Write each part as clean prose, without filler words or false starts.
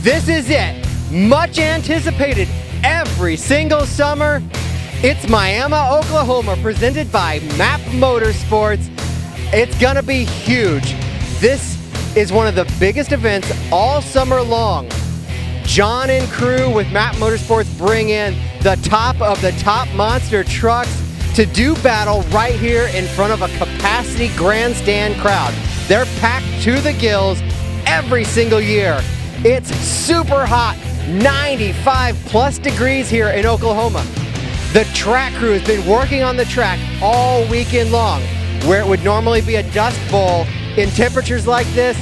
This is it. Much anticipated every single summer. It's Miami, Oklahoma, presented by MAP Motorsports. It's gonna be huge. This is one of the biggest events all summer long. John and crew with MAP Motorsports bring in the top of the top monster trucks to do battle right here in front of a capacity grandstand crowd. They're packed to the gills every single year. It's super hot, 95 plus degrees here in Oklahoma. The track crew has been working on the track all weekend long. Where it would normally be a dust bowl, in temperatures like this,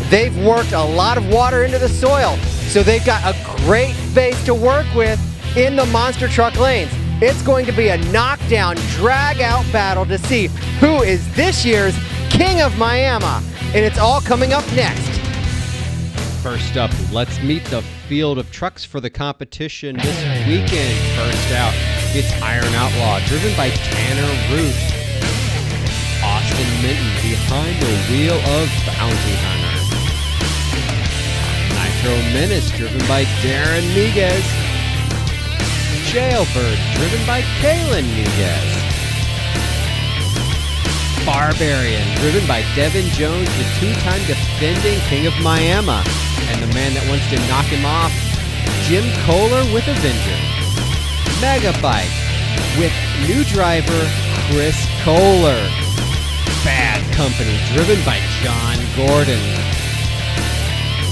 they've worked a lot of water into the soil. So they've got a great base to work with in the monster truck lanes. It's going to be a knockdown, drag-out battle to see who is this year's King of Miami. And it's all coming up next. First up, let's meet the field of trucks for the competition this weekend. First out, it's Iron Outlaw, driven by Tanner Root. Austin Minton behind the wheel of Bounty Hunter. Nitro Menace, driven by Darren Miguez. Jailbird, driven by Kalen Miguez. Barbarian, driven by Devin Jones, the two-time defending King of Miami. And the man that wants to knock him off, Jim Koehler with Avenger. Megabike with new driver Chris Koehler. Bad Company, driven by John Gordon.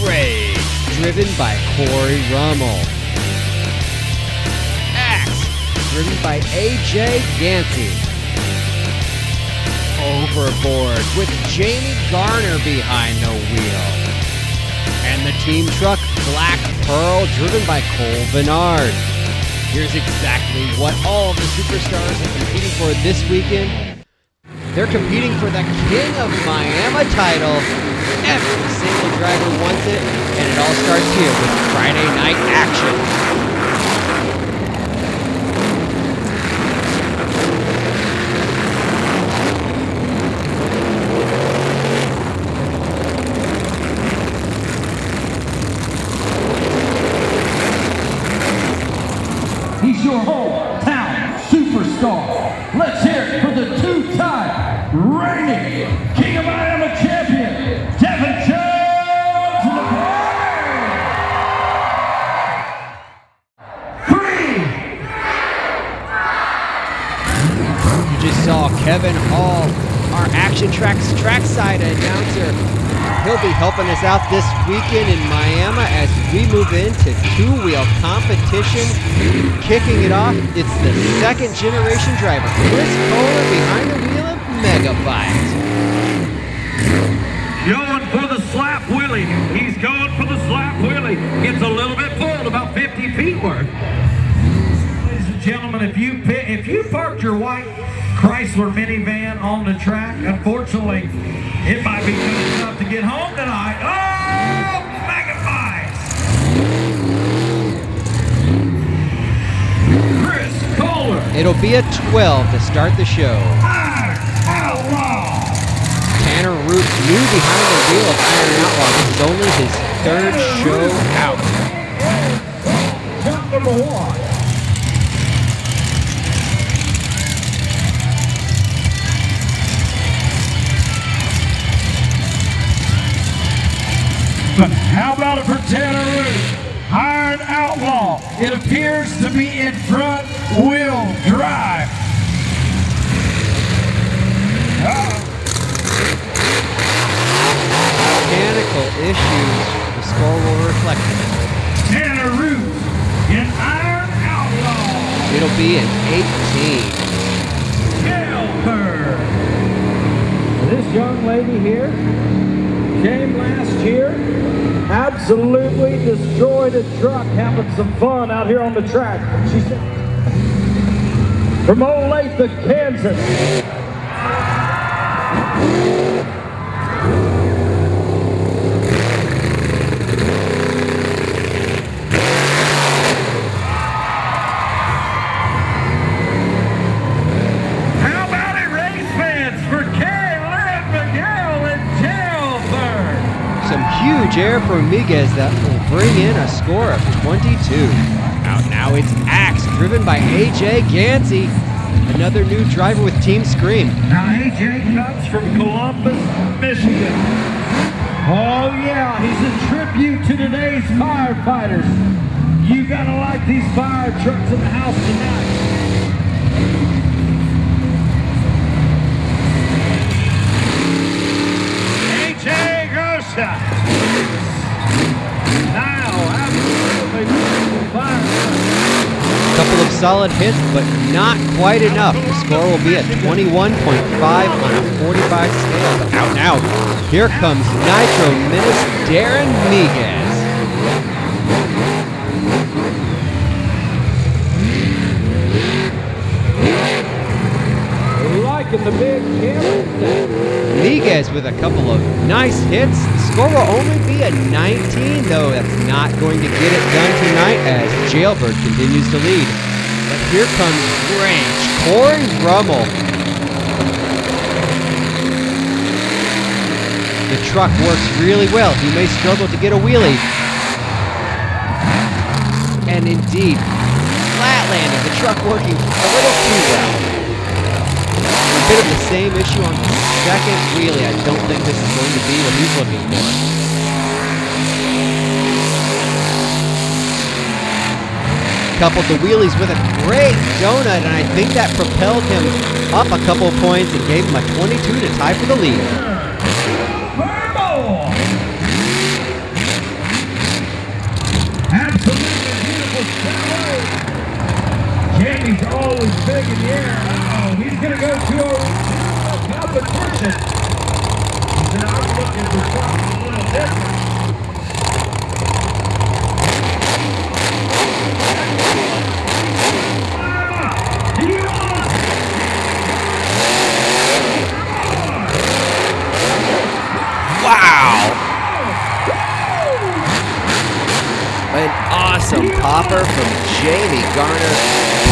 Rage, driven by Corey Rummel. Axe, driven by AJ Gansey. Overboard with Jamie Garner behind the wheel. And the team truck, Black Pearl, driven by Cole Bernard. Here's exactly what all of the superstars are competing for this weekend. They're competing for the King of Miami title. Every single driver wants it, and it all starts here with Friday night action. He's your hometown superstar. Let's hear it for the two-time reigning King of Miami champion, Devin Jones. You just saw Kevin Hall, our ActionTracks trackside announcer. He'll be helping us out this weekend in Miami as we move into two-wheel competition. Kicking it off, it's the second generation driver, Chris Koehler, behind the wheel of Megabite. Going for the slap wheelie. He's going for the slap wheelie. Gets a little bit full, about 50 feet worth. Ladies and gentlemen, if you parked your white Chrysler minivan on the track, unfortunately, it might be good enough to get home tonight. Oh, Megabite! Chris Koehler. It'll be a 12 to start the show. Iron Outlaw. Tanner Root, new behind the wheel of Iron Outlaw. This is only his third show out. Jump number one. But how about it for Tanner Root? Iron Outlaw. It appears to be in front wheel drive. Mechanical issues. The score will reflect it. Tanner Root in Iron Outlaw. It'll be an 18. Jailbird. This young lady here came last year, absolutely destroyed a truck, having some fun out here on the track. She said, from Olathe, Kansas. How about it, race fans, for Kalen Miguel and Jailbird? Some huge air from Miguez that will bring in a score of 22. Out now it's Axe, driven by AJ Gansey, another new driver with Team Scream. Now AJ comes from Columbus, Michigan. Oh yeah, he's a tribute to today's firefighters. You gotta like these fire trucks in the house tonight. AJ Gosa. Now, absolutely fire truck. Couple of solid hits, but not quite enough. The score will be at 21.5 on a 45 scale. But out and out, here comes Nitro Menace Darren Miguez. Liking the big camera. Miguez with a couple of nice hits. The score will only be a 19, though that's not going to get it done tonight as Jailbird continues to lead. But here comes Range, Corey Rummel. The truck works really well. He may struggle to get a wheelie. And indeed, flat landing, the truck working a little too well. A bit of the same issue on the second wheelie. I don't think this is going to be what he's looking for. Coupled the wheelies with a great donut, and I think that propelled him up a couple points and gave him a 22 to tie for the lead. Absolutely beautiful salad. Jamie's always big in the air. Uh-oh, he's going to go to a competition. He said, I'm looking for something a little different. Wow! An awesome popper from Jamie Garner,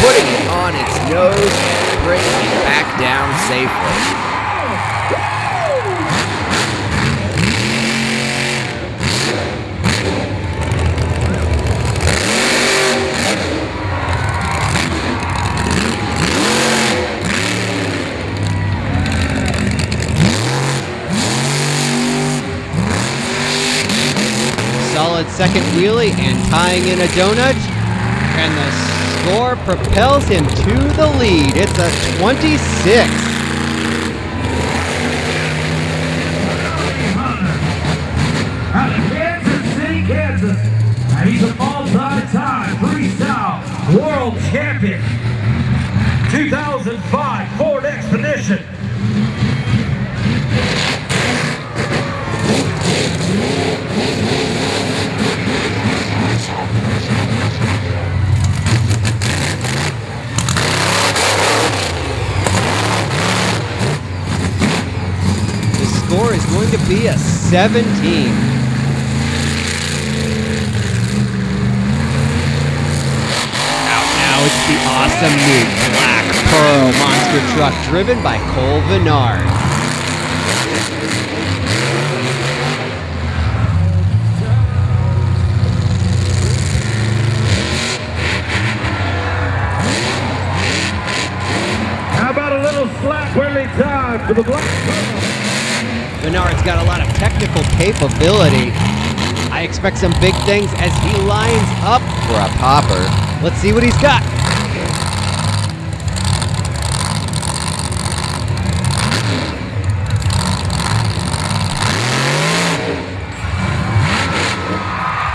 putting it on its nose and bringing it back down safely. Solid second wheelie and tying in a donut, and the score propels him to the lead. It's a 26. Out of Kansas City, Kansas. Now he's a multi-time freestyle world champion. 2005 Ford Expedition. The score is going to be a 17. Out now, it's the awesome new Black Pearl monster truck driven by Cole Vennard. How about a little slap wheelie time for the Black Pearl? Vennard's got a lot of technical capability. I expect some big things as he lines up for a popper. Let's see what he's got.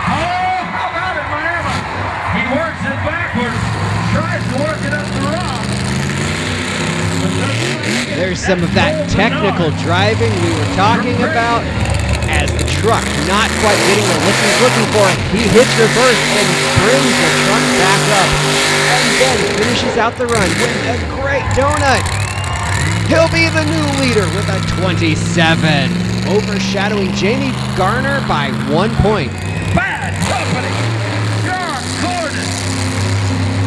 Oh, how about it, Miami? He works it backwards, tries to work it up the rock. There's some of that technical driving we were talking about. As the truck not quite getting the lift he's looking for, he hits reverse and brings the truck back up. And then finishes out the run with a great donut. He'll be the new leader with a 27, overshadowing Jamie Garner by 1 point. Bad company, John Gordon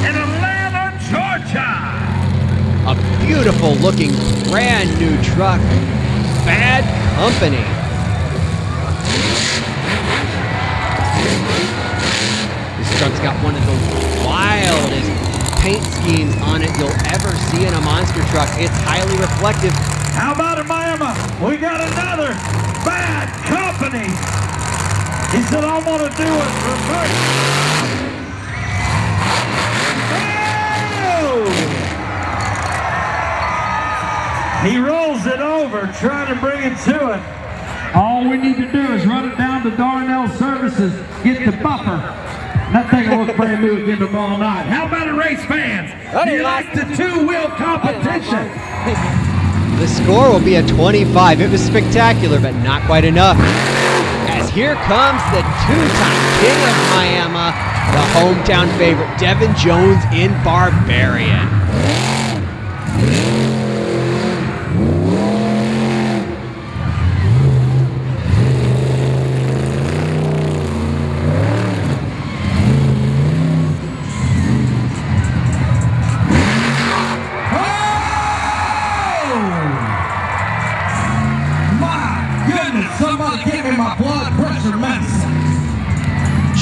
in Atlanta, Georgia. A beautiful looking brand new truck. Bad Company. truck's got one of the wildest paint schemes on it you'll ever see in a monster truck. It's highly reflective. How about in Miami? We got another bad company. He said, all I want to do is reverse. Oh! He rolls it over, trying to bring it to it. All we need to do is run it down to Darnell Services, get the buffer. That thing will look brand new again tomorrow night. How about it, race fans? Do you like the two-wheel competition? The score will be a 25. It was spectacular, but not quite enough. As here comes the two-time king of Miami, the hometown favorite, Devin Jones in Barbarian.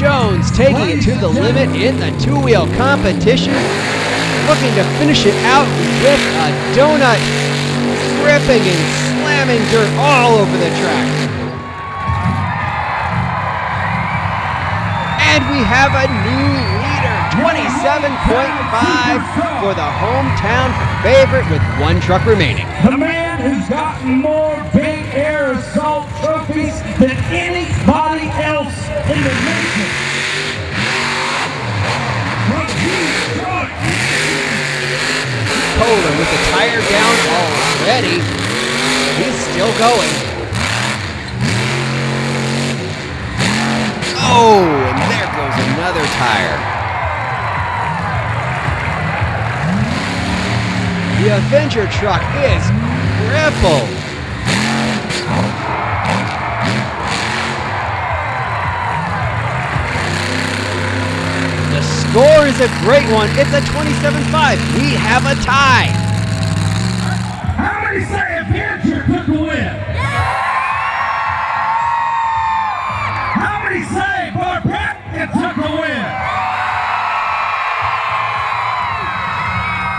Jones taking it to the limit in the two-wheel competition, looking to finish it out with a donut, ripping and slamming dirt all over the track. And we have a new leader, 27.5 for the hometown favorite with one truck remaining. The man who's gotten more Big Air Assault trophies than anybody else in the nation. Koehler with the tire down already. He's still going. Oh, and there goes another tire. The Avenger truck is crippled. The score is a great one. It's a 27-5. We have a tie. How many say Avenger took the win? How many say Barbarian took the win?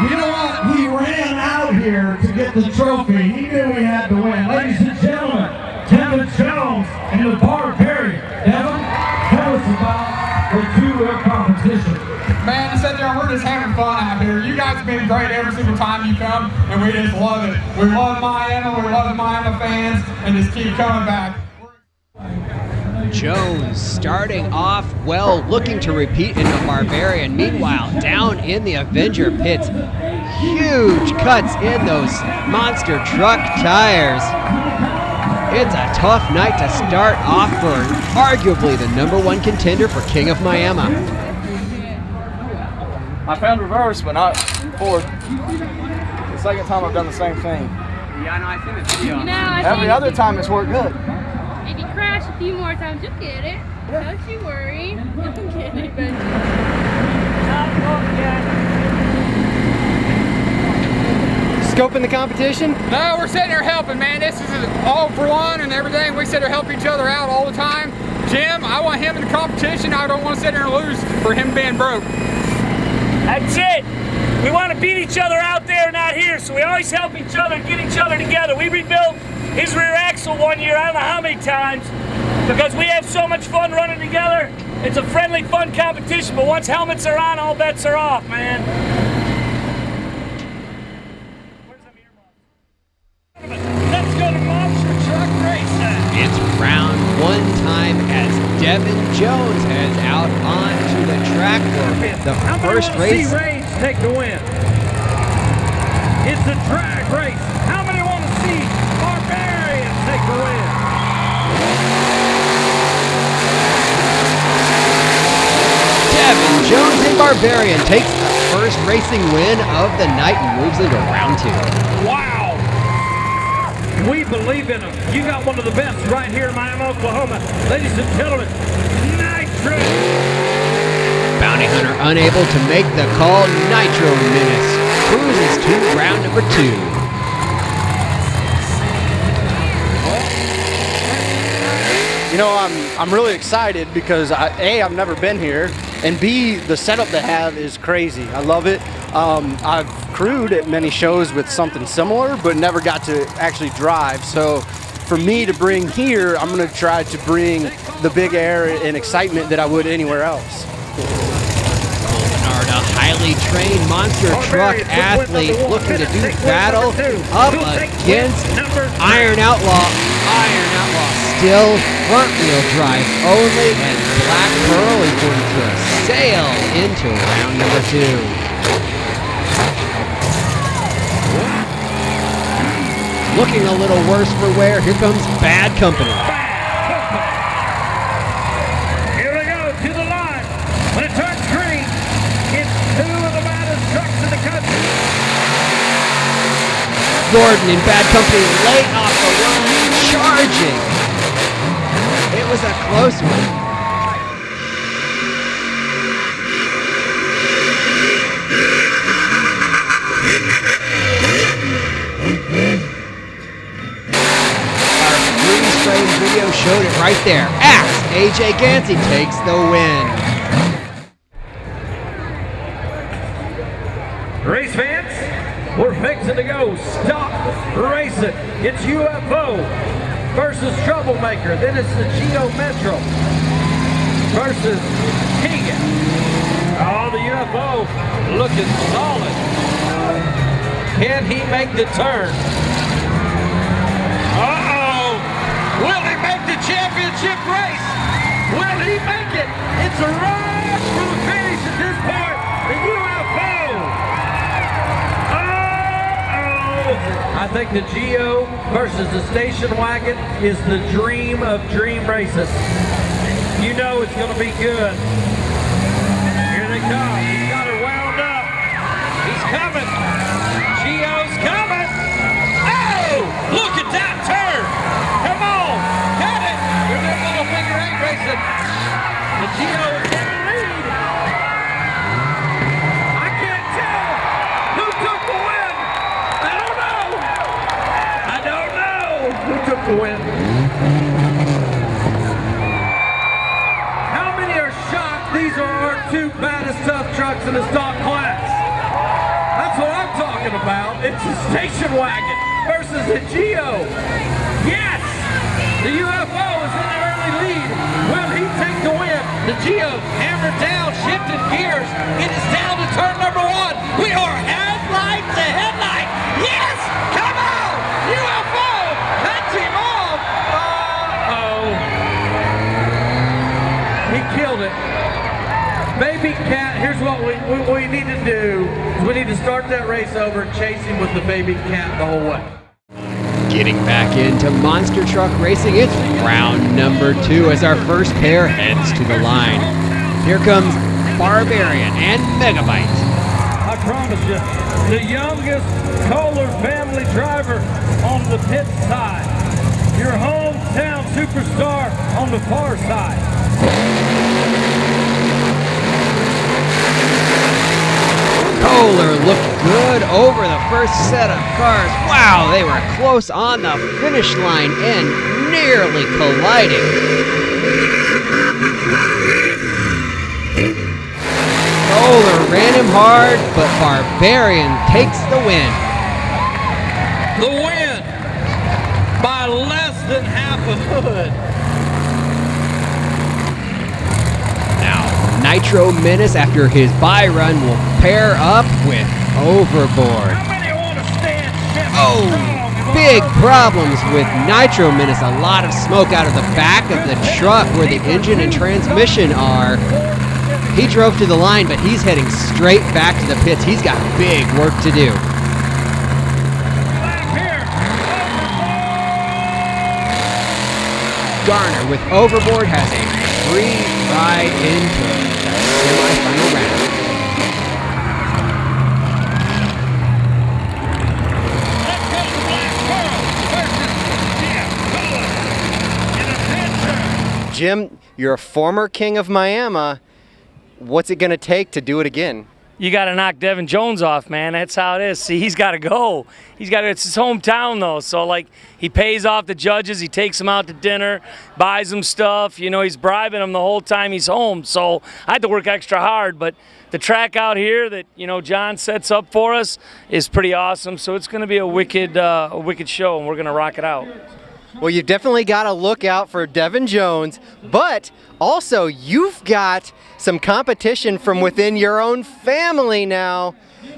You know what? He ran out here to get the trophy. He knew he had to win. Ladies and gentlemen, Devin Jones and the Barbarian. Devin, tell us about the two-wheel competition. Man, to sit there and we're just having fun out here. You guys have been great every single time you come, and we just love it. We love Miami, we love the Miami fans, and just keep coming back. Jones starting off well, looking to repeat in the Barbarian. Meanwhile, down in the Avenger pits, huge cuts in those monster truck tires. It's a tough night to start off for arguably the #1 contender for King of Miami. I found reverse, but not forward. The second time I've done the same thing. Yeah, I know, I've seen the video. You know, Every other time it's worked good. If you crash a few more times, you'll get it. Yeah. Don't you worry. You'll get it, but... Scoping the competition? No, we're sitting here helping, man. This is all for one and everything. We sit there help each other out all the time. Jim, I want him in the competition. I don't want to sit there and lose for him being broke. That's it. We want to beat each other out there and out here, so we always help each other, get each other together. We rebuilt his rear axle one year, I don't know how many times, because we have so much fun running together. It's a friendly, fun competition, but once helmets are on, all bets are off, man. Let's go to Monster Truck Racing. It's round one time as Devin Jones heads out onto the track for the first race. Take the win. It's a drag race. How many want to see Barbarian take the win? Devin Jones and Barbarian takes the first racing win of the night and moves into round two. Wow. We believe in them. You got one of the best right here in Miami, Oklahoma. Ladies and gentlemen, Nitro. Bounty Hunter unable to make the call. Nitro Menace cruises to round number two. You know, I'm really excited because I've never been here, and B, the setup they have is crazy. I love it. I've crewed at many shows with something similar, but never got to actually drive. So for me to bring here, I'm going to try to bring the big air and excitement that I would anywhere else. A highly trained monster truck athlete looking to do battle up against Iron Outlaw. Iron Outlaw still front wheel drive only, and Black Pearl is going to sail into round number 2. Looking a little worse for wear. Here comes Bad Company. Here we go to the line. When it turns green, it's 2 of the baddest trucks in the country. Gordon and Bad Company late off the line, charging. It was a close one. Video showed it right there. As AJ Gansey takes the win. Race fans, we're fixing to go stop racing. It's UFO versus Troublemaker. Then it's the Geo Metro versus Keegan. Oh, the UFO looking solid. Can he make the turn? Will he make the championship race? Will he make it? It's a rush for the finish at this point. The UFO. I think the Geo versus the station wagon is the dream of dream races. You know it's going to be good. Here they come. He's got her wound up. He's coming. Geo's coming. Oh, look at that turn. Come on. Got it. Here's that little figure 8 racing. The Geo is in the lead. I can't tell who took the win. I don't know. I don't know who took the win. How many are shocked these are our 2 baddest tough trucks in the stock class? That's what I'm talking about. It's a station wagon versus a Geo. Yes! The UFO is in the early lead. Will he take the win? The Geo hammered down, shifting gears. It is down to turn number 1. We are headlight to headlight. Yes! Come on! UFO! That's him off! Uh-oh. He killed it. Baby Cat, here's what we need to do. Is we need to start that race over and chase him with the Baby Cat the whole way. Getting back into monster truck racing, it's round number 2 as our first pair heads to the line. Here comes Barbarian and Megabyte. I promise you, the youngest Koehler family driver on the pit side. Your hometown superstar on the far side. Koehler looked good over the first set of cars. Wow, they were close on the finish line and nearly colliding. Koehler ran him hard, but Barbarian takes the win. The win by less than half a foot. Nitro Menace, after his bye run, will pair up with Overboard. Oh, big problems with Nitro Menace. A lot of smoke out of the back of the truck where the engine and transmission are. He drove to the line, but he's heading straight back to the pits. He's got big work to do. Garner with Overboard has a free ride into the semifinal round. Jim, you're a former king of Miami. What's it going to take to do it again? you got to knock Devin Jones off, man. That's how it is. See, he's got to go. It's his hometown, though. So, like, he pays off the judges. He takes them out to dinner, buys them stuff. You know, he's bribing them the whole time he's home. So I had to work extra hard. But the track out here that, you know, John sets up for us is pretty awesome. So it's going to be a wicked show, and we're going to rock it out. Well, you've definitely got to look out for Devin Jones, but also you've got some competition from within your own family now.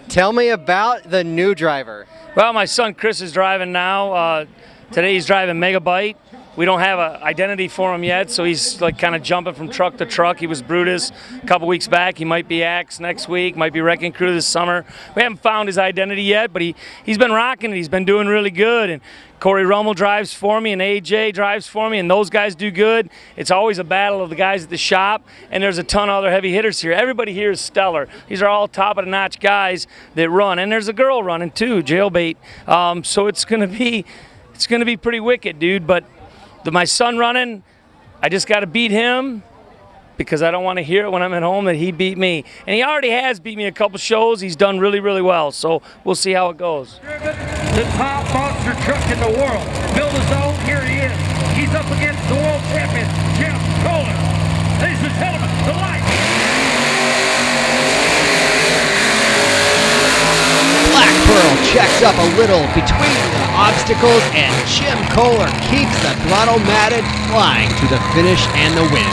Tell me about the new driver. Well, my son Chris is driving now. Today he's driving Megabyte. We don't have an identity for him yet, so he's like kind of jumping from truck to truck. He was Brutus a couple weeks back. He might be Axe next week, might be Wrecking Crew this summer. We haven't found his identity yet, but he's been rocking it. He's been doing really good. And Corey Rummel drives for me, and AJ drives for me, and those guys do good. It's always a battle of the guys at the shop, and there's a ton of other heavy hitters here. Everybody here is stellar. These are all top-of-the-notch guys that run, and there's a girl running too, Jailbait. So it's gonna be pretty wicked, dude. But my son running, I just got to beat him because I don't want to hear it when I'm at home that he beat me. And he already has beat me a couple shows. He's done really, really well. So we'll see how it goes. The top monster truck in the world. Built his own, here he is. He's up against the world champion, Jim Koehler. Ladies and gentlemen, the light. Black Pearl checks up a little between the obstacles, and Jim Koehler keeps the throttle matted, flying to the finish and the win.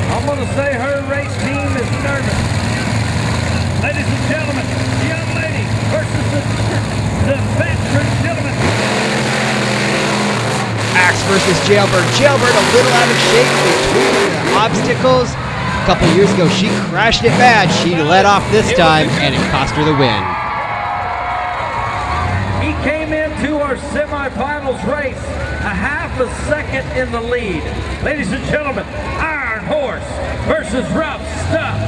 I'm going to say her race team is nervous. Ladies and gentlemen, the young lady versus the veteran gentleman. Axe versus Jailbird. Jailbird a little out of shape between the obstacles. A couple years ago, she crashed it bad. She let off this time, and it cost her the win. He came into our semifinals race a half a second in the lead. Ladies and gentlemen, Iron Horse versus Rough Stuff.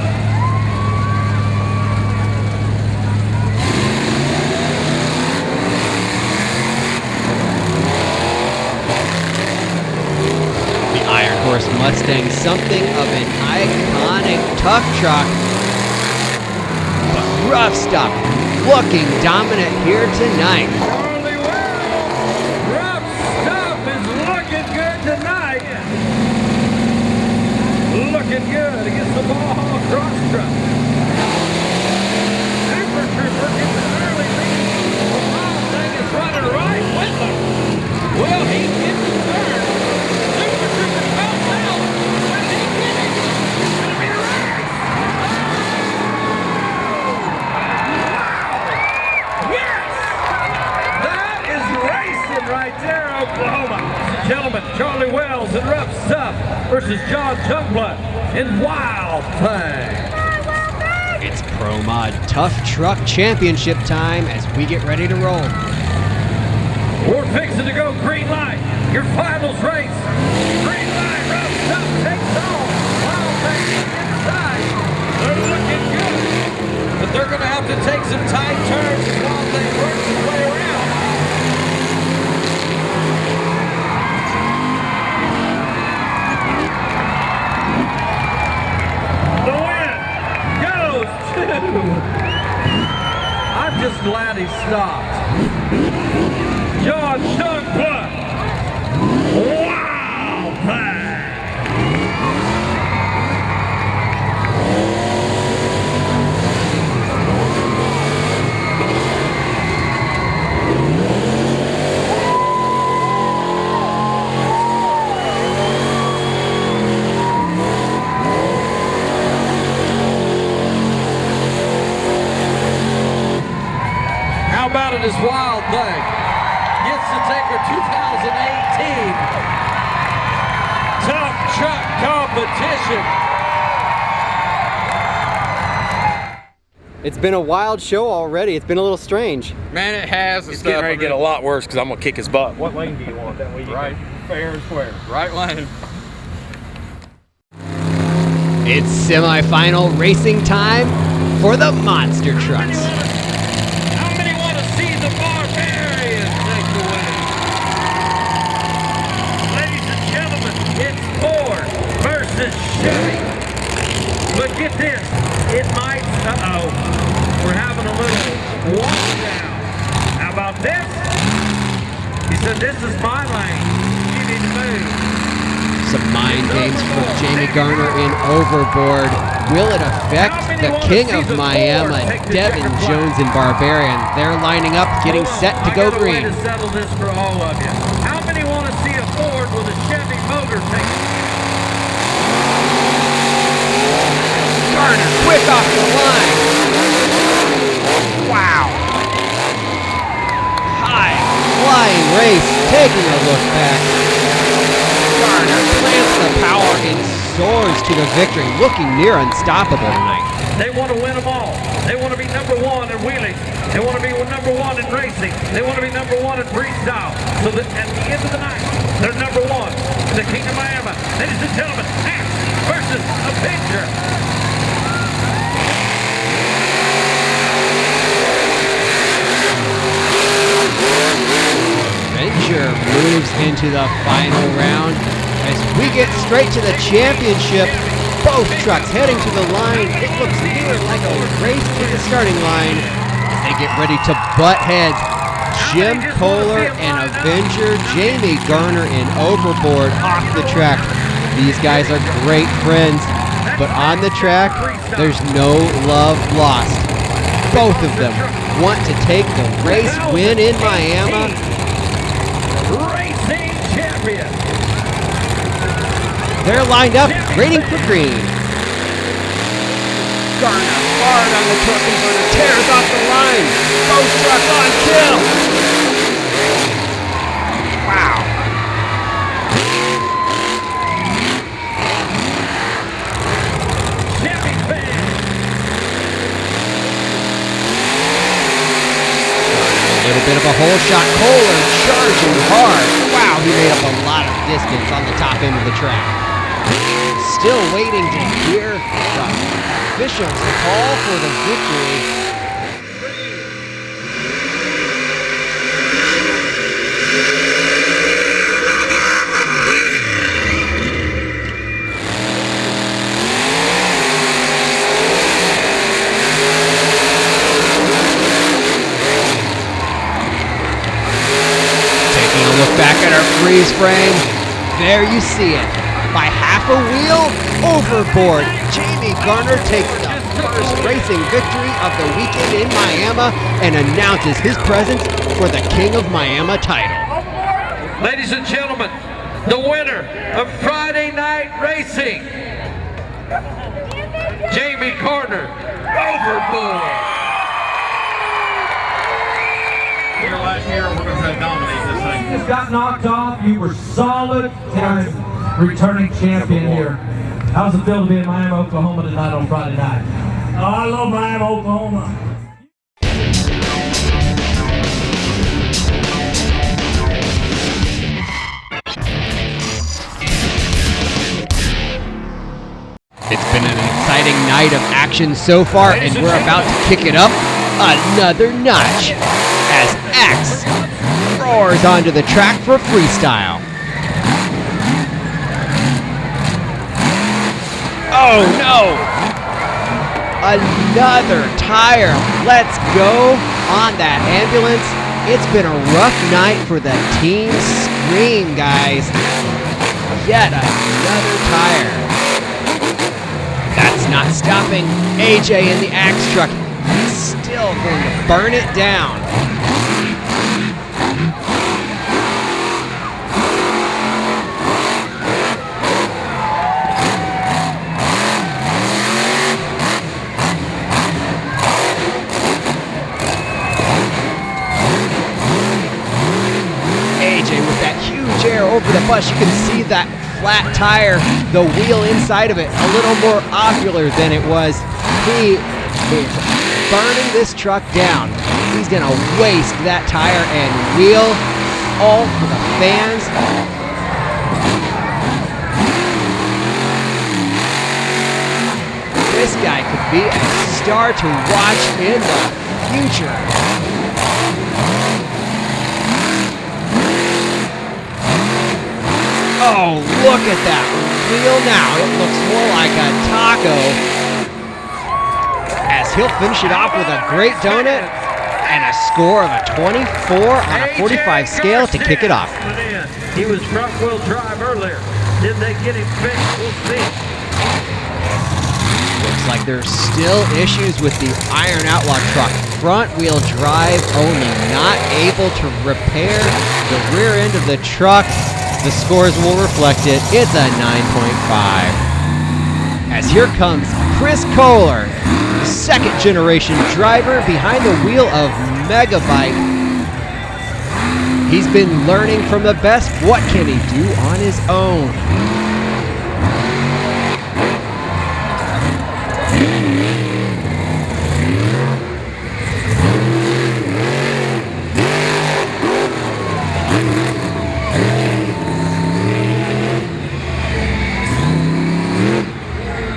The Iron Horse Mustang, something of an iconic tough truck, but Rough Stuff looking dominant here tonight. Charlie Wells, Rough Stuff is looking good tonight. Looking good against the ball hall cross truck. Super Trooper gets an early lead. The Mustang is running right with them. Well, he gets the turn. Super Trooper comes out. When he gets it, it's going to be a race. Yes! That is racing right there, Oklahoma. Gentlemen, Charlie Wells and Rough Stuff versus John Jungblood in Wild Thing. It's Pro Mod Tough Truck Championship time as we get ready to roll. We're fixing to go green light. Your finals race. Green light, Rough Stuff takes off. Wild Thing inside. They're looking good. But they're going to have to take some tight turns as Wild Thing works his way around. The win goes to... I'm just glad he stopped. John Jungblood. Wild Thing. How about it as Wild Thing gets to take her 2018 Tough Truck Competition. It's been a wild show already. It's been a little strange. Man, it has. It's getting ready to get a lot worse because I'm going to kick his butt. What lane do you want? That way you right. Fair and square. Right lane. It's semifinal racing time for the monster trucks. How many want to see the Barbarian take the win? Ladies and gentlemen, it's Ford versus Chevy. But get this, said, this is my lane. You need to move. Some mind games from Jamie Garner in overboard. Will it affect the king of Miami, Devin Jones and Barbarian? They're lining up, getting set to go green. I got a way to settle this for all of you. How many want to see a Ford with a Chevy motor take? Garner, quick off the line. Wow. High flying race, taking a look back. Garner plants the power and soars to the victory, looking near unstoppable tonight. They want to win them all. They want to be number one in wheelies. They want to be number one in racing. They want to be number one in freestyle. So that at the end of the night, they're number one in the King of Miami. Ladies and gentlemen, Axe versus Avenger. Avenger moves into the final round as we get straight to the championship. Both trucks heading to the line. It looks near like a race to the starting line as they get ready to butt heads. Jim Koehler and Avenger, Jamie Garner in overboard off the track. These guys are great friends, but on the track, there's no love lost. Both of them want to take the race win in Miami. Racing champion. They're lined up, waiting for green. Garner hard on the torque converter, tears off the line. Both trucks on kill. Wow. Jimmy fan. A little bit of a hole shot. Koehler charging hard. Wow, he made up a lot of distance on the top end of the track. Still waiting to hear the officials call for the victory. Taking a look back at our freeze frame, there you see it. By half a wheel, overboard, Jamie Garner takes the first racing victory of the weekend in Miami and announces his presence for the King of Miami title. Ladies and gentlemen, the winner of Friday Night Racing, Jamie Garner, overboard. Here last year, we're going to try to dominate this thing. You just got knocked off. You were solid time returning champion here. How's it feel to be in Miami, Oklahoma tonight on Friday night? Oh, I love Miami, Oklahoma. It's been an exciting night of action so far, and we're about to kick it up another notch as Axe roars onto the track for freestyle. Oh no! Another tire. Let's go on that ambulance. It's been a rough night for the Team Scream guys. Yet another tire. That's not stopping AJ in the Axe truck. He's still going to burn it down. Chair over the bus, you can see that flat tire, the wheel inside of it, a little more ovular than it was. He is burning this truck down. He's gonna waste that tire and wheel, all for the fans. This guy could be a star to watch in the future. Oh, look at that wheel now. It looks more like a taco. As he'll finish it off with a great donut. and a score of a 24 on a 45 scale to kick it off. He was front wheel drive earlier. Did they get him fixed? We'll see. Looks like there's still issues with the Iron Outlaw truck. Front wheel drive only, not able to repair the rear end of the truck. The scores will reflect it. It's a 9.5. As here comes Chris Koehler, the second generation driver behind the wheel of Megabyte. He's been learning from the best. What can he do on his own?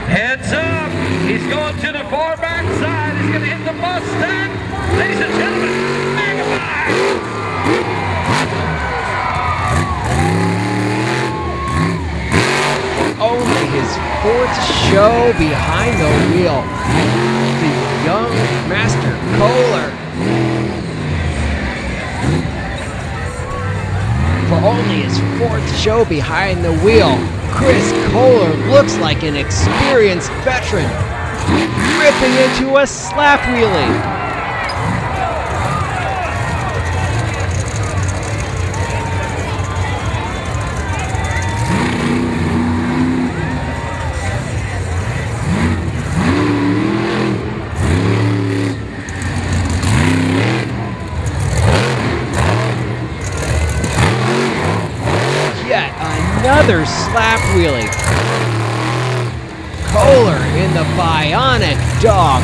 Heads up. He's going to the far back side. He's going to hit the Mustang. Ladies and gentlemen, Megabyte. Only his fourth show behind the wheel. The young Master Koehler. For only his fourth show behind the wheel, Chris Koehler looks like an experienced veteran, ripping into a slap wheelie. Another slap wheelie. Koehler in the Bionic Dog,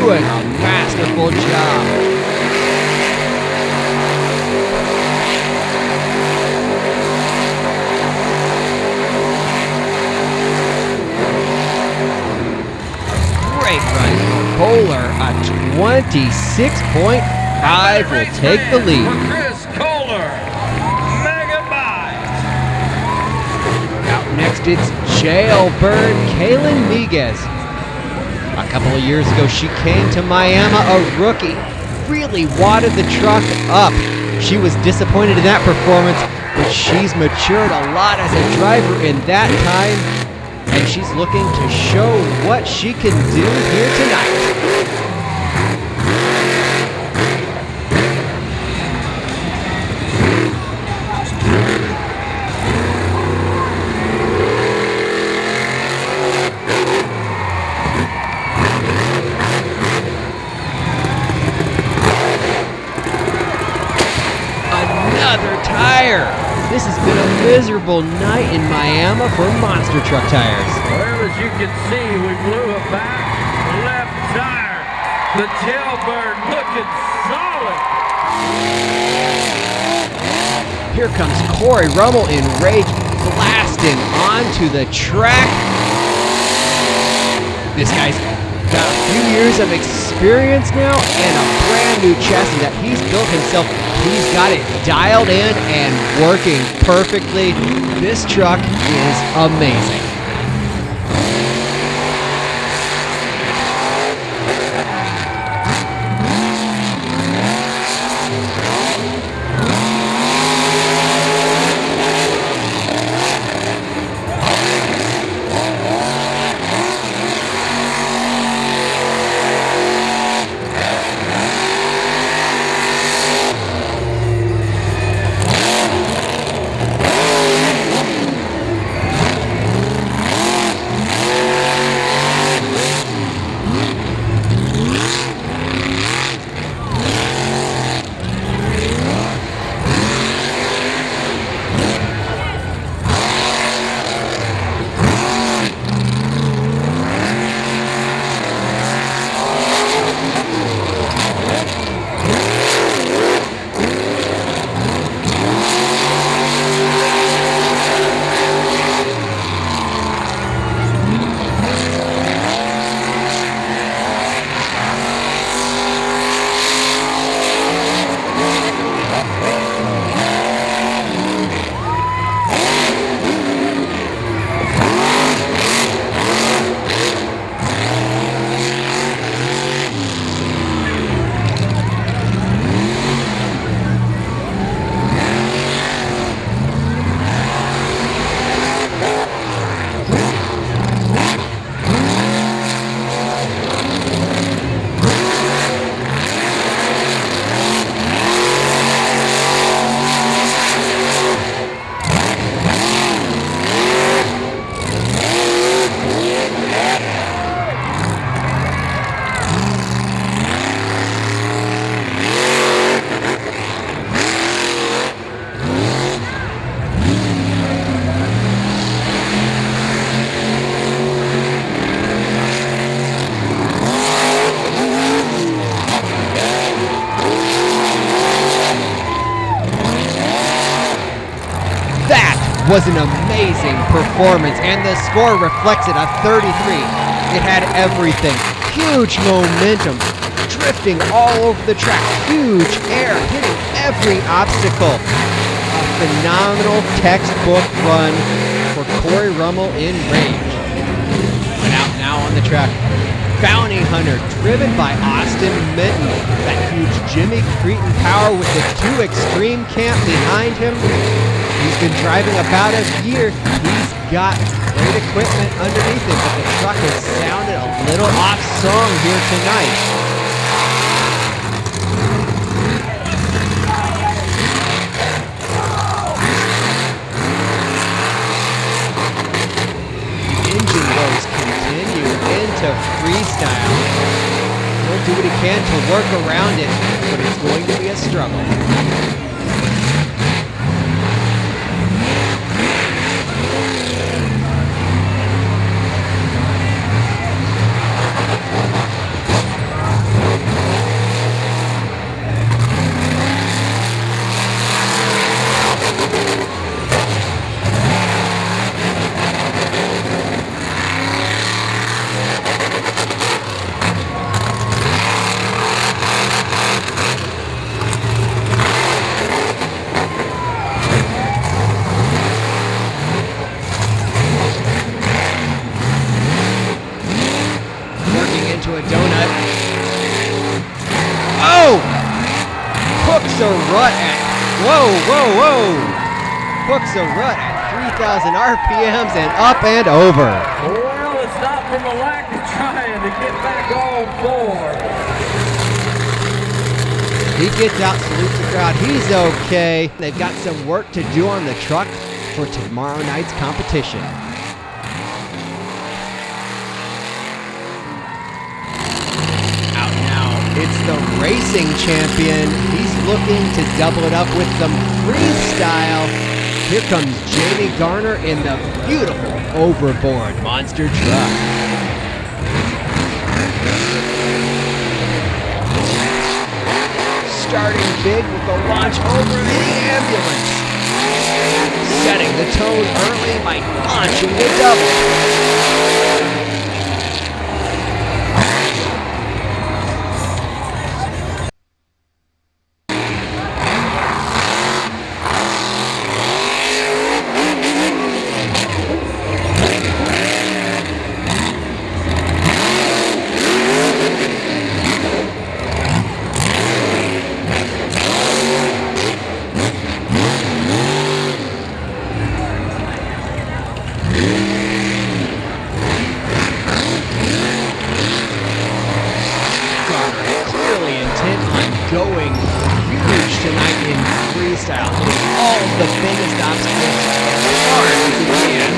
doing a masterful job. Great run for Koehler, a 26.5 will take the lead. Chris Koehler. Next, it's Jailbird Kaylin Miguez. A couple of years ago, she came to Miami a rookie, really wadded the truck up. She was disappointed in that performance, but she's matured a lot as a driver in that time, and she's looking to show what she can do here tonight. This has been a miserable night in Miami for monster truck tires. Well, as you can see, we blew a back left tire. The Jailbird looking solid. Here comes Corey Rummel in rage, blasting onto the track. This guy's got a few years of experience now and a brand new chassis that he's built himself. He's got it dialed in and working perfectly. This truck is amazing. was an amazing performance, and the score reflects it, a 33. It had everything. Huge momentum, drifting all over the track, huge air, hitting every obstacle. A phenomenal textbook run for Corey Rummel in range. And out now on the track, Bounty Hunter, driven by Austin Minton. That huge Jimmy Cretan power with the 2 Extreme Camp behind him. He's been driving about a year. He's got great equipment underneath him, but the truck has sounded a little off-song here tonight. Engine woes continue into Freestyle. He'll do what he can to work around it, but it's going to be a struggle. A donut. Oh! Hooks a rut at, whoa. Hooks a rut at 3,000 RPMs and up and over. Well, it's not from a lack of trying to get back on board. He gets out, salutes the crowd. He's okay. They've got some work to do on the truck for tomorrow night's competition. It's the racing champion. He's looking to double it up with some freestyle. Here comes Jamie Garner in the beautiful overboard monster truck. Starting big with the launch over the ambulance. Setting the tone early by launching the double. Going huge tonight in freestyle. All of the biggest obstacles as hard as he can.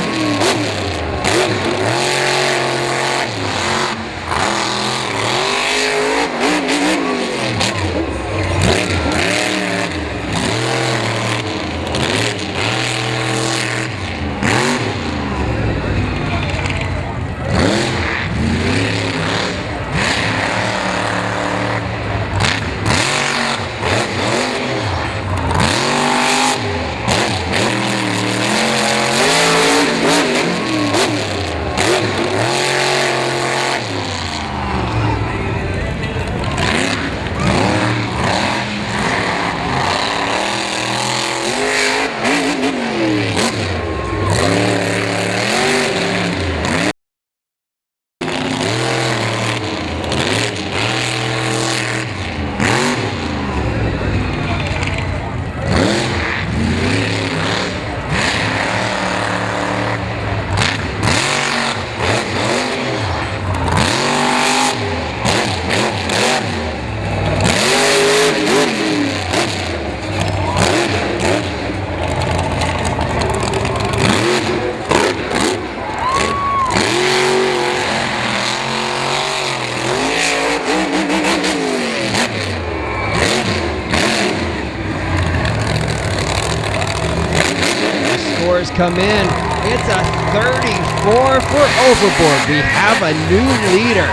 Come in. It's a 34 for overboard. We have a new leader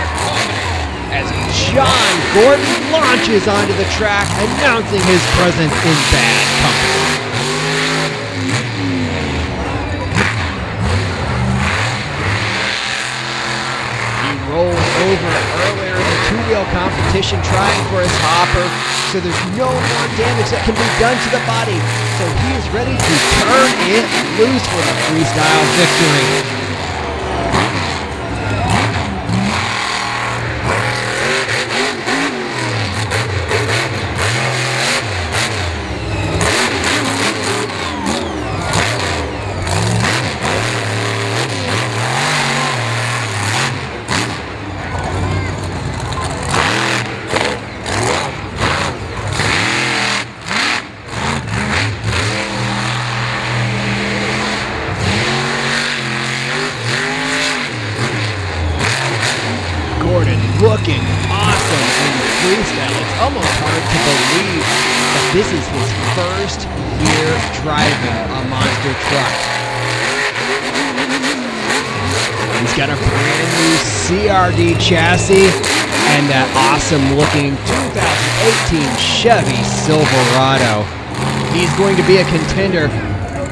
as John Gordon launches onto the track, announcing his presence in bad company. competition trying for his hopper, so there's no more damage that can be done to the body. So he is ready to turn it loose for the freestyle victory. Looking awesome in the freestyle. It's almost hard to believe that this is his first year driving a monster truck. He's got a brand new CRD chassis and that awesome looking 2018 Chevy Silverado. He's going to be a contender.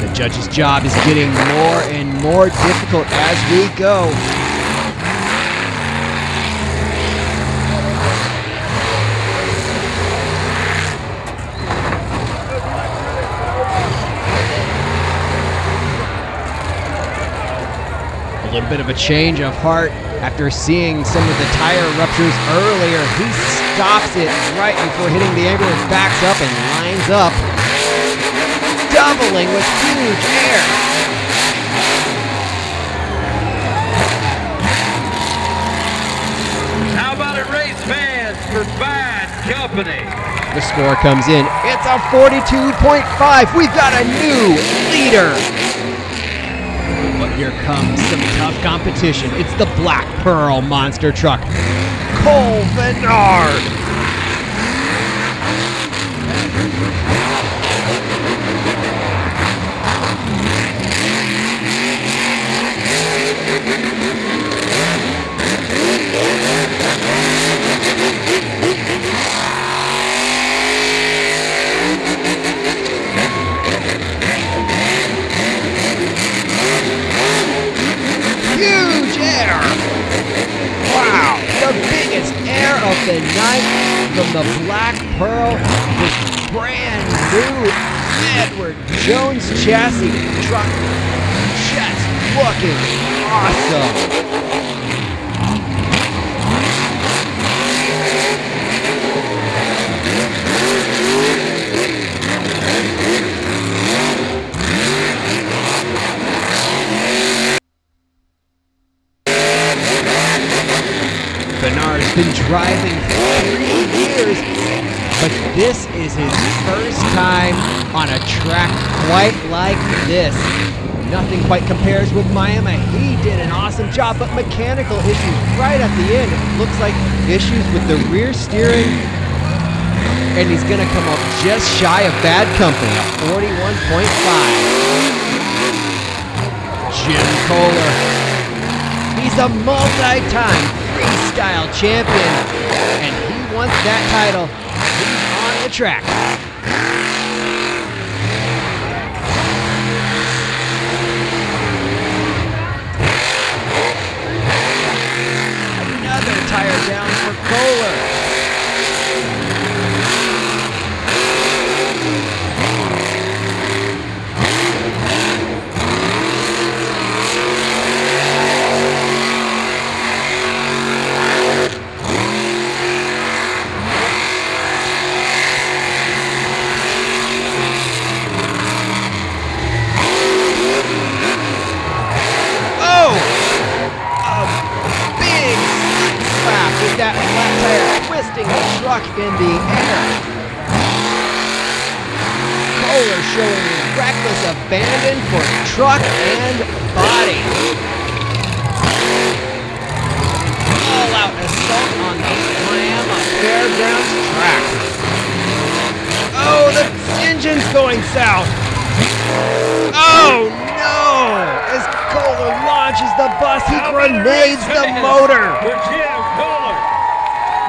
The judge's job is getting more and more difficult as we go. A little bit of a change of heart after seeing some of the tire ruptures earlier. He stops it right before hitting the ambulance, backs up and lines up, doubling with huge air. How about it, race fans, for Bad Company? The score comes in. It's a 42.5. We've got a new leader. But here comes some tough competition. It's the Black Pearl monster truck, Cole Bernard. Of the night from the Black Pearl, this brand new Edward Jones chassis truck, just looking awesome. Bernard's been driving for 3 years, but this is his first time on a track quite like this. Nothing quite compares with Miami. He did an awesome job, but mechanical issues right at the end. It looks like issues with the rear steering, and he's gonna come up just shy of Bad Company, a 41.5. Jim Koehler. He's a multi-time freestyle champion, and he wants that title. He's on the track. Another tire down for Koehler. That flat tire twisting the truck in the air. Koehler showing reckless abandon for truck and body. All-out assault on the Miami Fairgrounds track. Oh, the engine's going south. Oh no! As Koehler launches the bus, he grenades the motor. For Jim Koehler,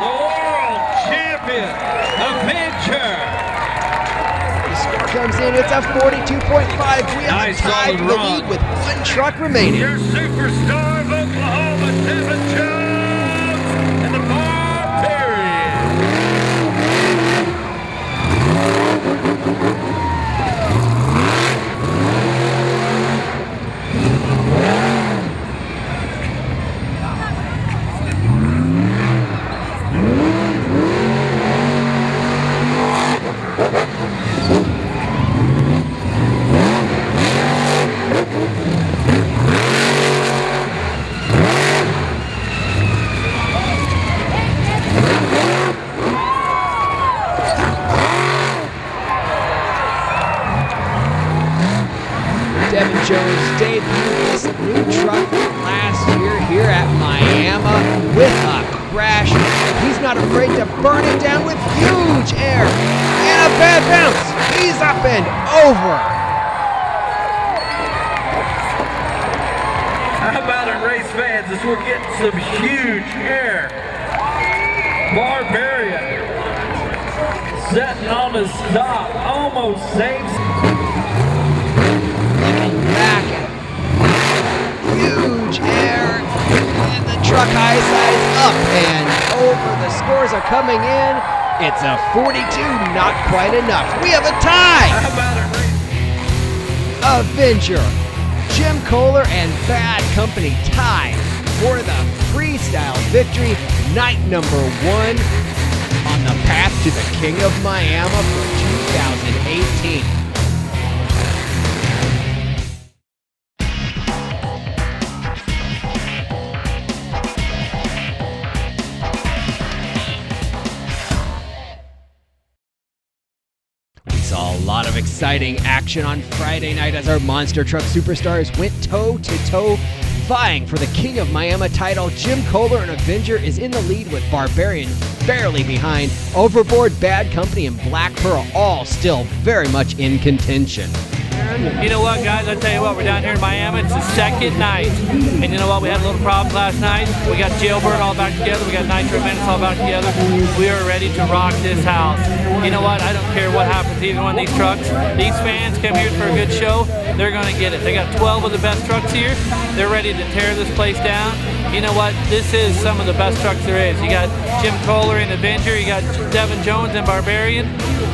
the world champion, Avenger. The score comes in, it's a 42.5. We have tied the lead with one truck remaining. Your superstar of Oklahoma, Devin Jones, and the Barbarian. Devin Jones debuted this new truck last year here at Miami with a crash. He's not afraid to burn it down with huge air and a bad bounce. He's up and over. How about it, race fans, as we're getting some huge air. Barbarian setting on the stop, almost saves. Looking back at huge air, and the truck high sides up and over. The scores are coming in. It's a 42, not quite enough. We have a tie. How about it, Avenger, Jim Koehler, and Bad Company tied for the freestyle victory, night number 1 on the path to the King of Miami for 2018. We saw a lot of exciting action on Friday night as our monster truck superstars went toe-to-toe vying for the King of Miami title. Jim Koehler and Avenger is in the lead with Barbarian barely behind. Overboard, Bad Company, and Black Pearl all still very much in contention. You know what, guys? I tell you what, we're down here in Miami. It's the second night. And you know what? We had a little problem last night. We got Jailbird all back together. We got Nitro Menace all back together. We are ready to rock this house. You know what? I don't care what happens to either one of these trucks. These fans come here for a good show. They're going to get it. They got 12 of the best trucks here. They're ready to tear this place down. You know what? This is some of the best trucks there is. You got Jim Koehler and Avenger. You got Devin Jones and Barbarian.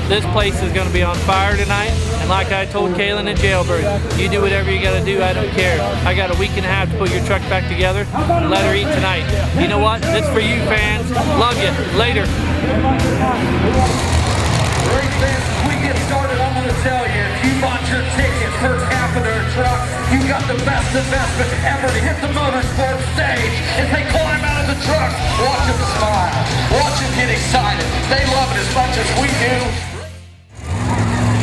This place is going to be on fire tonight. And like I told Kaylin and Jailbird, you do whatever you got to do. I don't care. I got a week and a half to put your truck back together and let her eat tonight. You know what? This for you, fans. Love you. Later. Race fans, as we get started, I'm going to tell you, if you bought your ticket first half of their truck, you got the best investment ever to hit the Motorsports stage. As they climb out of the truck, watch them smile. Watch them get excited. They love it as much as we do.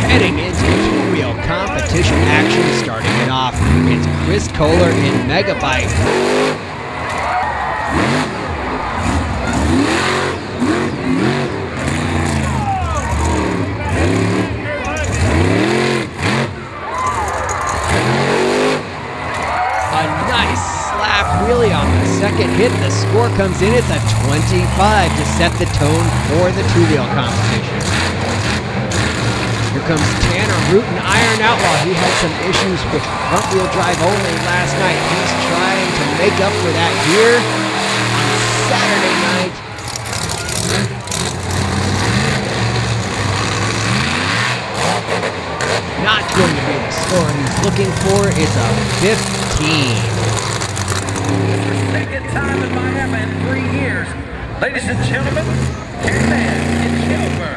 Heading into two-wheel competition action, starting it off, it's Chris Koehler in Megabyte. A nice slap wheelie on the second hit. The score comes in. It's a 25 to set the tone for the two-wheel competition. Here comes Tanner rooting Iron Outlaw. He had some issues with front-wheel drive only last night. He's trying to make up for that here on Saturday night. Not going to be the score he's looking for. It's a 15. Second time in Miami in 3 years. Ladies and gentlemen, here's Dan and Jailbird.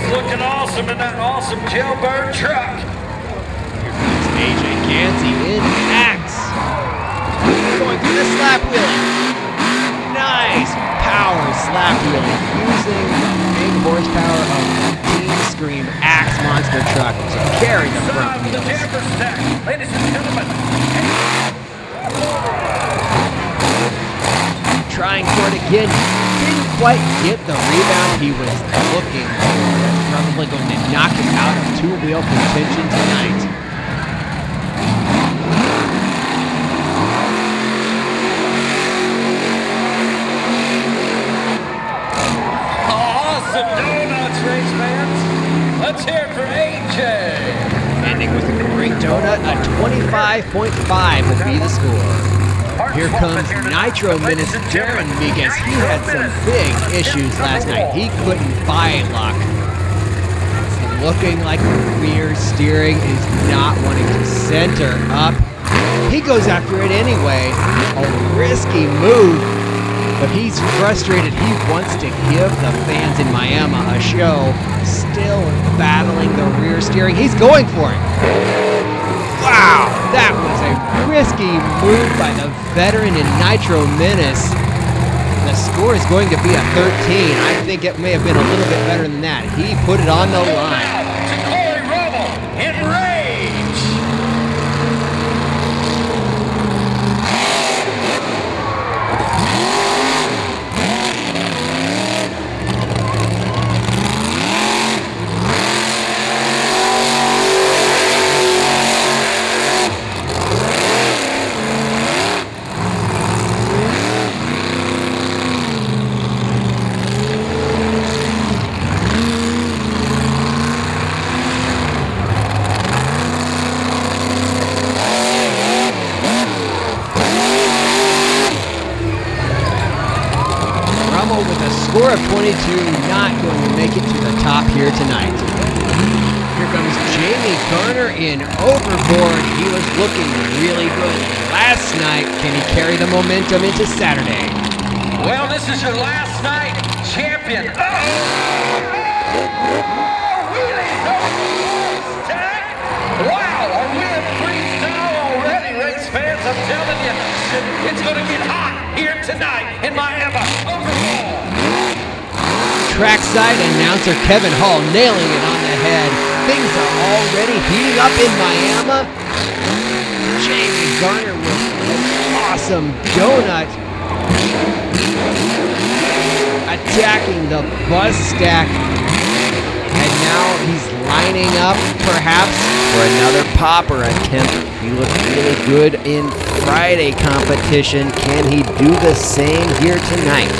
Looking awesome in that awesome Jailbird truck. Here comes AJ Gansey in Axe. Going through the slap wheelie. Nice power slap wheelie using the big horsepower of the Team Scream Axe monster truck to carry the front wheels. Ladies and gentlemen. Trying for it again. Didn't quite get the rebound he was looking for. Probably going to knock him out of two-wheel contention tonight. Awesome donuts, race fans. Let's hear it for AJ. Ending with a great donut, a 25.5 will be the score. Here comes Nitro Menace Darren Miguez. He had some big issues last night. He couldn't buy luck. Looking like the rear steering is not wanting to center up. He goes after it anyway. A risky move, but he's frustrated. He wants to give the fans in Miami a show. Still battling the rear steering. He's going for it. Wow, that was a risky move by the veteran in Nitro Menace. The score is going to be a 13. I think it may have been a little bit better than that. He put it on the line. Score of 22, not going to make it to the top here tonight. Here comes Jamie Garner in overboard. He was looking really good last night. Can he carry the momentum into Saturday? Well, this is your last night champion. Wow, are we in freestyle already, race fans? I'm telling you, it's going to get hot here tonight in Miami. Overall. Trackside announcer Kevin Hall nailing it on the head. Things are already heating up in Miami. Jamie Garner with an awesome donut. Attacking the bus stack. And now he's lining up perhaps for another popper attempt. He looked really good in Friday competition. Can he do the same here tonight?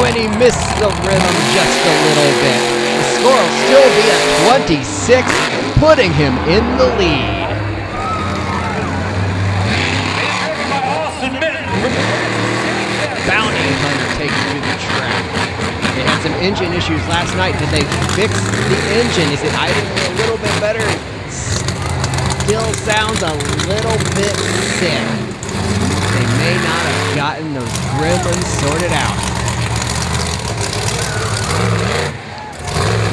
And he missed the rhythm just a little bit. The score will still be at 26, putting him in the lead. Bounty Hunter taking to the track. They had some engine issues last night. Did they fix the engine? Is it idling a little bit better? Still sounds a little bit sick. They may not have gotten those gremlins sorted out.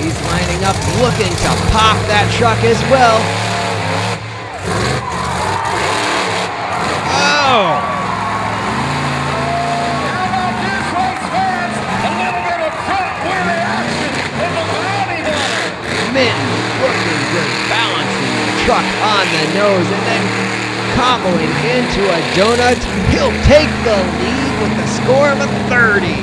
He's lining up, looking to pop that truck as well. Oh! How about this, race fans? A little bit of front wheelie action in the bounty hunter. Minton looking good, balancing the truck on the nose and then comboing into a donut. He'll take the lead with the score of a 30.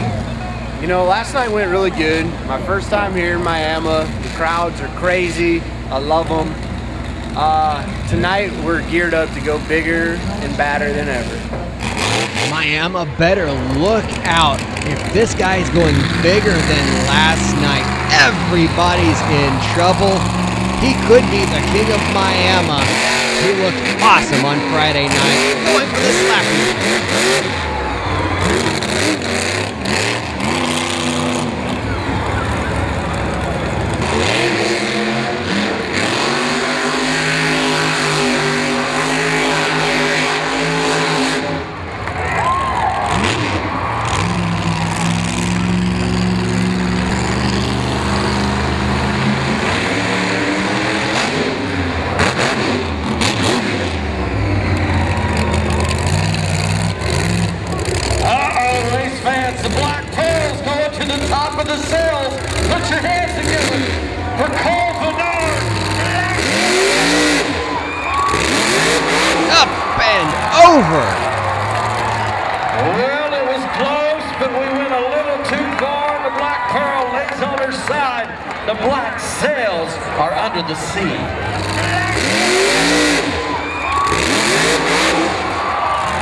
You know, last night went really good. My first time here in Miami. The crowds are crazy. I love them. Tonight we're geared up to go bigger and badder than ever. Miami better look out. If this guy is going bigger than last night, everybody's in trouble. He could be the king of Miami. He looked awesome on Friday night. Going for the slap. Over. Well, it was close, but we went a little too far. The Black Pearl lays on her side. The black sails are under the sea.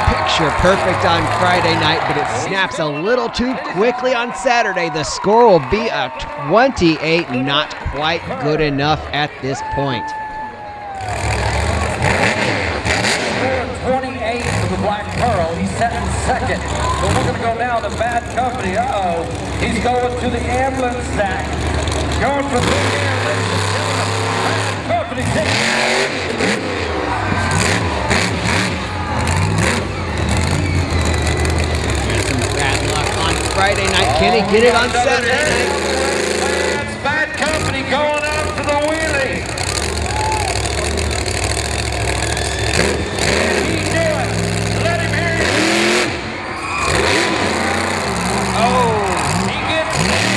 Picture perfect on Friday night, but it snaps a little too quickly on Saturday. The score will be a 28, not quite good enough at this point. 28 for the Black Black Pearl. He's set in second. So we're going to go now to Bad Company. Uh-oh. He's going to the ambulance sack. Going for the ambulance. Bad Company takes Friday night. Can he get it on Saturday night? That's Bad Company going up to the wheelie. Can he do it? Let him hear it. Oh,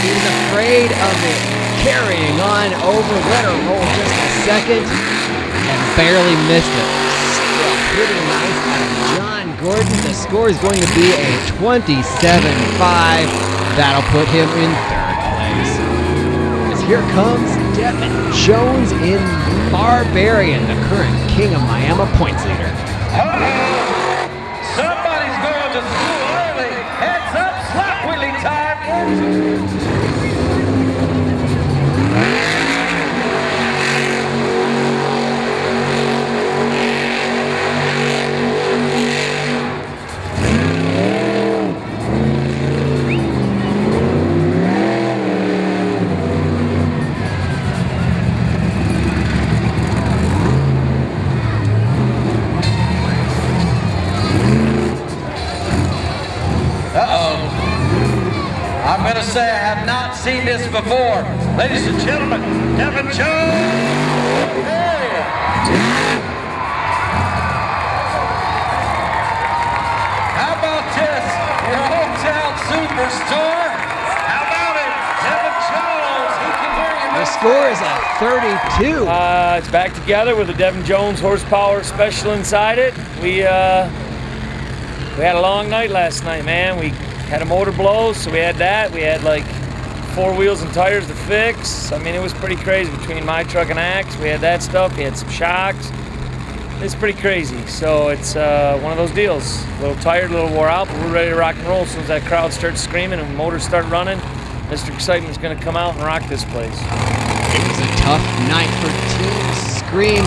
he's afraid of it. Carrying on over. Let her roll just a second. And barely missed it. Still pretty nice out of John Gordon. The score is going to be a 27-5. That'll put him in third place. As here comes Devin Jones in Barbarian, the current King of Miami points leader. Somebody's going to school early. Heads up, slap wheelie time. I'm going to say I have not seen this before. Ladies and gentlemen, Devin Jones. Hey. How about this? Your hometown superstar. How about it? Devin Jones. He can hear you. The score is a 32. It's back together with the Devin Jones horsepower special inside it. We had a long night last night, man. We had a motor blow, so we had that. We had like 4 wheels and tires to fix. I mean, it was pretty crazy between my truck and Axe. We had that stuff. We had some shocks. It's pretty crazy. So it's one of those deals. A little tired, a little wore out, but we're ready to rock and roll. As soon as that crowd starts screaming and motors start running, Mr. Excitement's going to come out and rock this place. It was a tough night for Team Scream,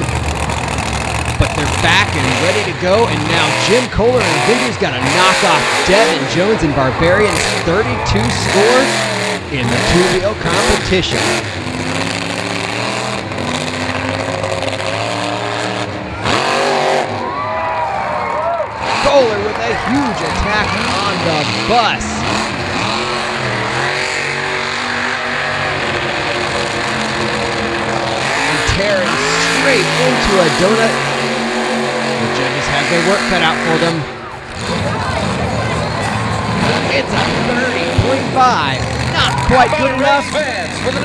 but they're back and ready to go, and now Jim Koehler and Avenger's got to knock off Devin Jones and Barbarian's 32 score in the two-wheel competition. Koehler with a huge attack on the bus. And tearing straight into a donut. The judges have their work cut out for them. It's a 30.5. Not quite good enough.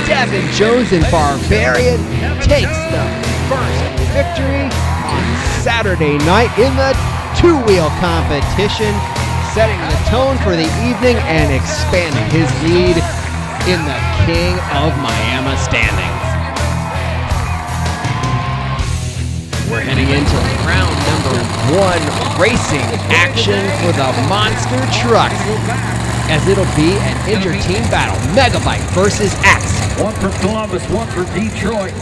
Devin Jones and Barbarian takes the first victory on Saturday night in the two-wheel competition, setting the tone for the evening and expanding his lead in the King of Miami standings. We're heading into round number 1 racing action for the monster trucks, as it'll be an inter-team battle. Megabyte versus Axe. One for Columbus, one for Detroit.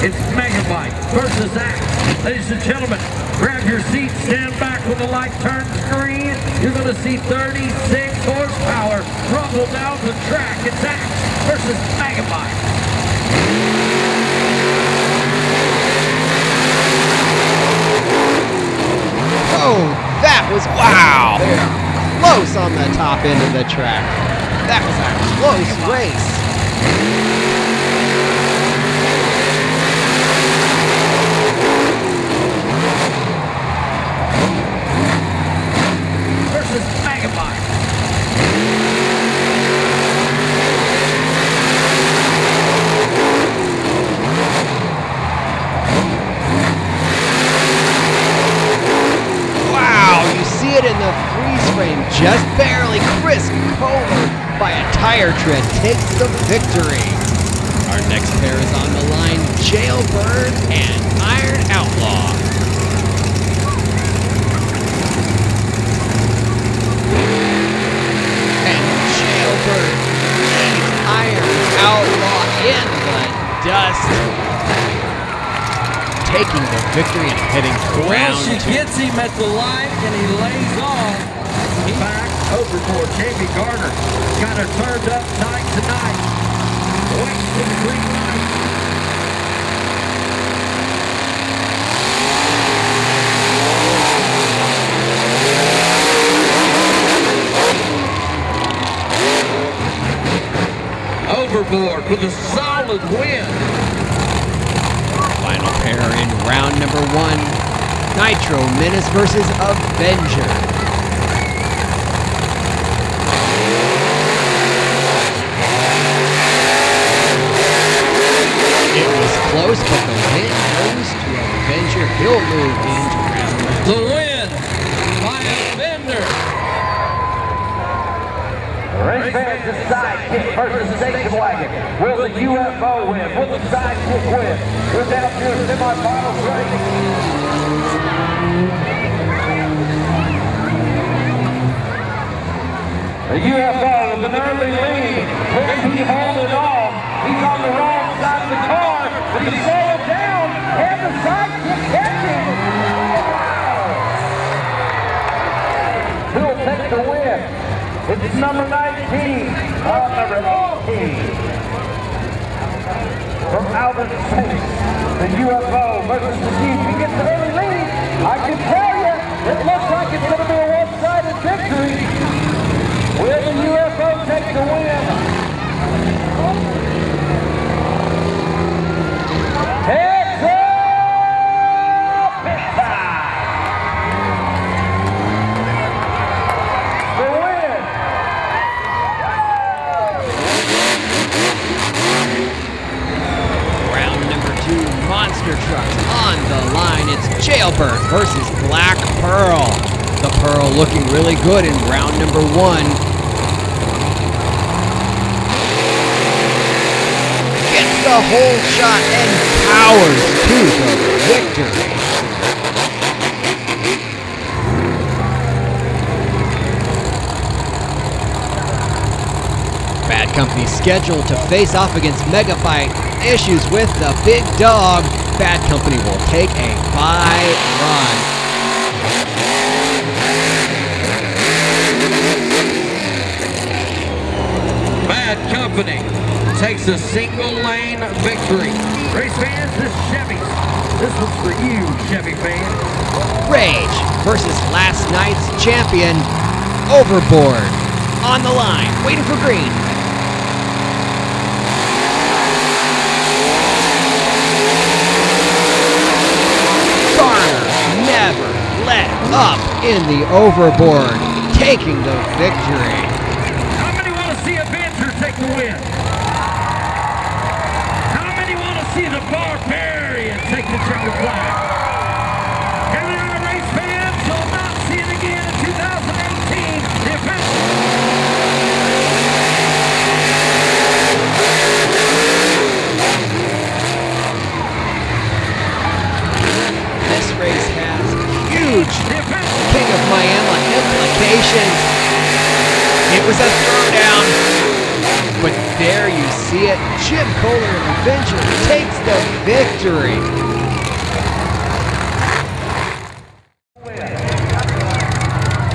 It's Megabyte versus Axe. Ladies and gentlemen, grab your seats, stand back when the light turns green. You're going to see 36 horsepower rumble down the track. It's Axe versus Megabyte. Oh, that was, wow, close on the top end of the track. That was a close race. Versus Megabyte. It in the freeze frame, just barely. Chris Koehler by a tire tread takes the victory. Our next pair is on the line, Jailbird and Iron Outlaw. And Jailbird leads Iron Outlaw in the dust. taking the victory and heading to Well, round she 2. gets him at the line and he lays off. Back overboard. Jamie Garner got her turned up night to night. Waits for the green light. Overboard with a solid win. Final pair in round number 1. Nitro Menace versus Avenger. It was close, but the win goes to Avenger. He'll move into round 2. The win by Avenger. Race fans, the sidekick versus the station wagon. Will the UFO win? Will the sidekick win? We're down to the semifinals race. The UFO with an early lead. Will he hold it on? He's on the wrong side of the car, but he slowed down, and the sidekick catching. Who'll take the win? It's number 19, number 18. From Albert States, the UFO versus the Jeep. He gets the early lead. I can tell you, it looks like it's going to be a one-sided victory. Will the UFO take the win? Heads up! Pit time! The win! Round number 2, Monster Trucks on the line. It's Jailbird versus Black Pearl. The Pearl looking really good in round number 1. Gets the whole shot and powers to the victory. Bad Company scheduled to face off against Megafight. Issues with the big dog. Bad Company will take a bye run. Bad Company takes a single lane victory. Race fans, this is Chevy's. This was for you, Chevy fans. Rage versus last night's champion, Overboard. On the line, waiting for green. Garner never let up in the Overboard, taking the victory. How many want to see Avenger take the win? How many want to see the Barbarian take the checkered flag? Here they are, race fans. You'll not see it again in 2018. The Avenger. This race has huge King of Miami implications. It was a throwdown, but there you see it. Jim Koehler and Avenger takes the victory.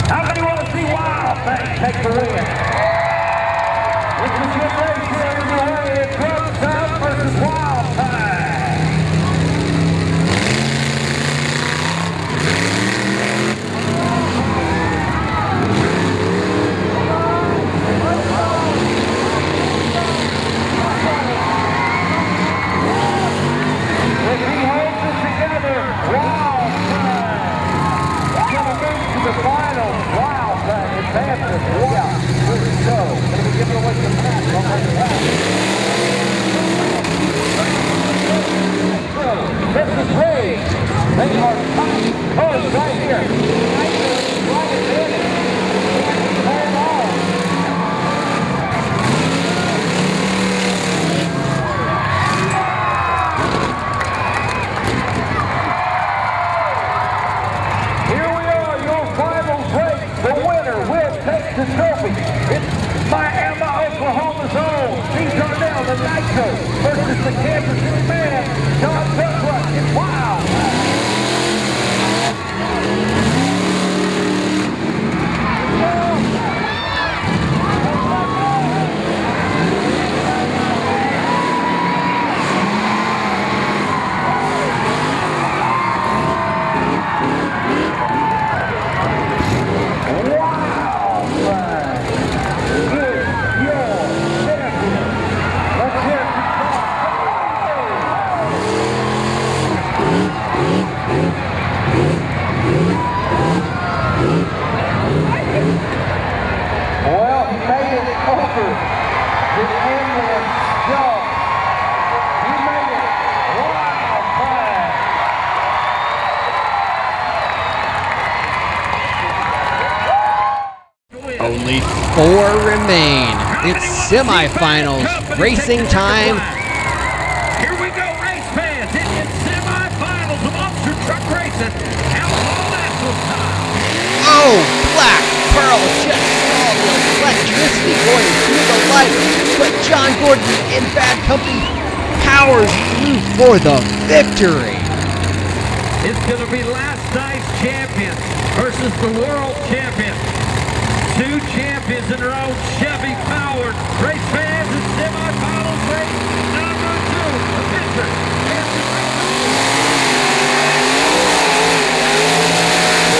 How many want to see Wild Thing take the win? This is your race here in the way. It's JConcepts versus Wild Thing. If he holds it together, Wild Thing is going to move to the final. Wild Thing advances. Wow. Here we go. Going to be giving away some points on that track. This is Rage. They are top close right here. Right in it. Hold on. Here we are, your final race. The winner will take the trophy. It's Miami, Oklahoma's own Steve Darnell, the Nitro, versus the Kansas City man, John Butler. It's Wild. Only 4 remain. It's semifinals racing time. Here we go, race fans. It's semifinals of monster truck racing. Outlaw national time. Oh, Black Pearl just saw the electricity going through the light, but John Gordon in bad company powers through for the victory. It's going to be last night's champion versus the world champion. 2 champions in their own Chevy-powered race fans in semifinals race number 2. Avenger.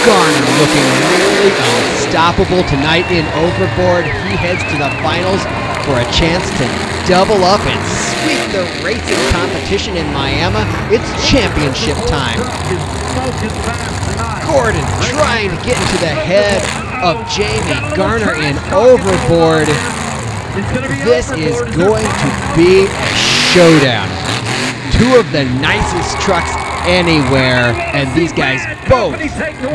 Garner looking really unstoppable tonight in Overboard. He heads to the finals for a chance to double up and sweep the racing competition in Miami. It's championship time. Gordon trying to get into the head of Jamie Garner in Overboard. This is going to be a showdown. 2 of the nicest trucks anywhere, and these guys both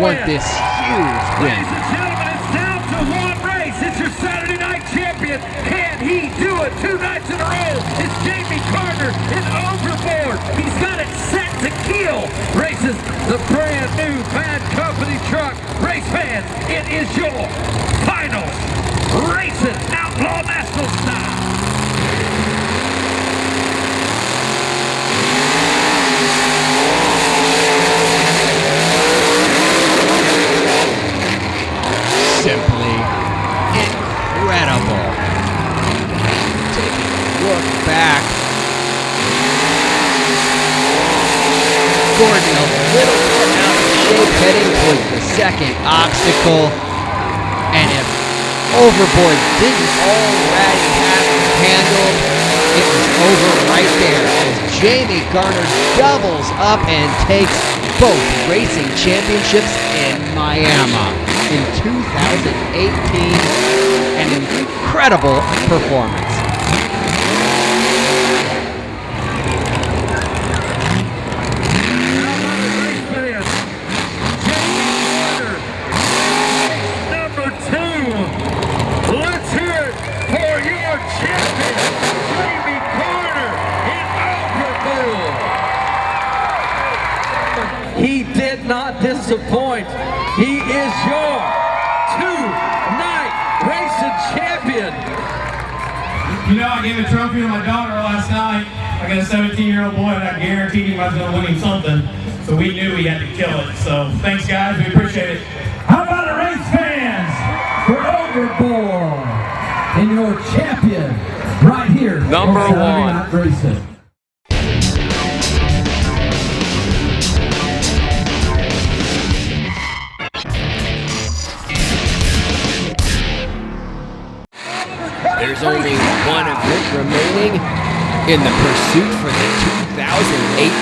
want this huge win. Ladies and gentlemen, it's down to 1 race. It's your Saturday night champion. Can he do it 2 nights in a row? It's Jamie Garner in Overboard. He's got it set to kill. Races the brand new Bad Company truck. Race fans, it is your final racing outlaw national style. Simply incredible. Taking a look back. Gordon a little bit out of shape heading towards the second obstacle. And if Overboard didn't already have it handled, it was over right there as Jamie Garner doubles up and takes both racing championships in Miami. In 2018, an incredible performance. Number 2, let's hear it for your champion, Jamie Garner in Overboard. He did not disappoint. He is your 2-night racing champion. You know, I gave a trophy to my daughter last night. I got a 17-year-old boy, and I guaranteed him I was going to win him something. So we knew we had to kill it. So thanks, guys. We appreciate it. How about the race fans for Overboard and your champion right here. Number on Saturday 1. Night Racing. There's only 1 event remaining in the pursuit for the 2018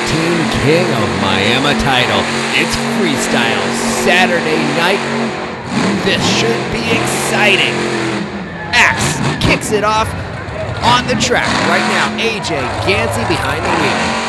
King of Miami title. It's Freestyle Saturday night. This should be exciting. Axe kicks it off on the track right now. AJ Gansey behind the wheel.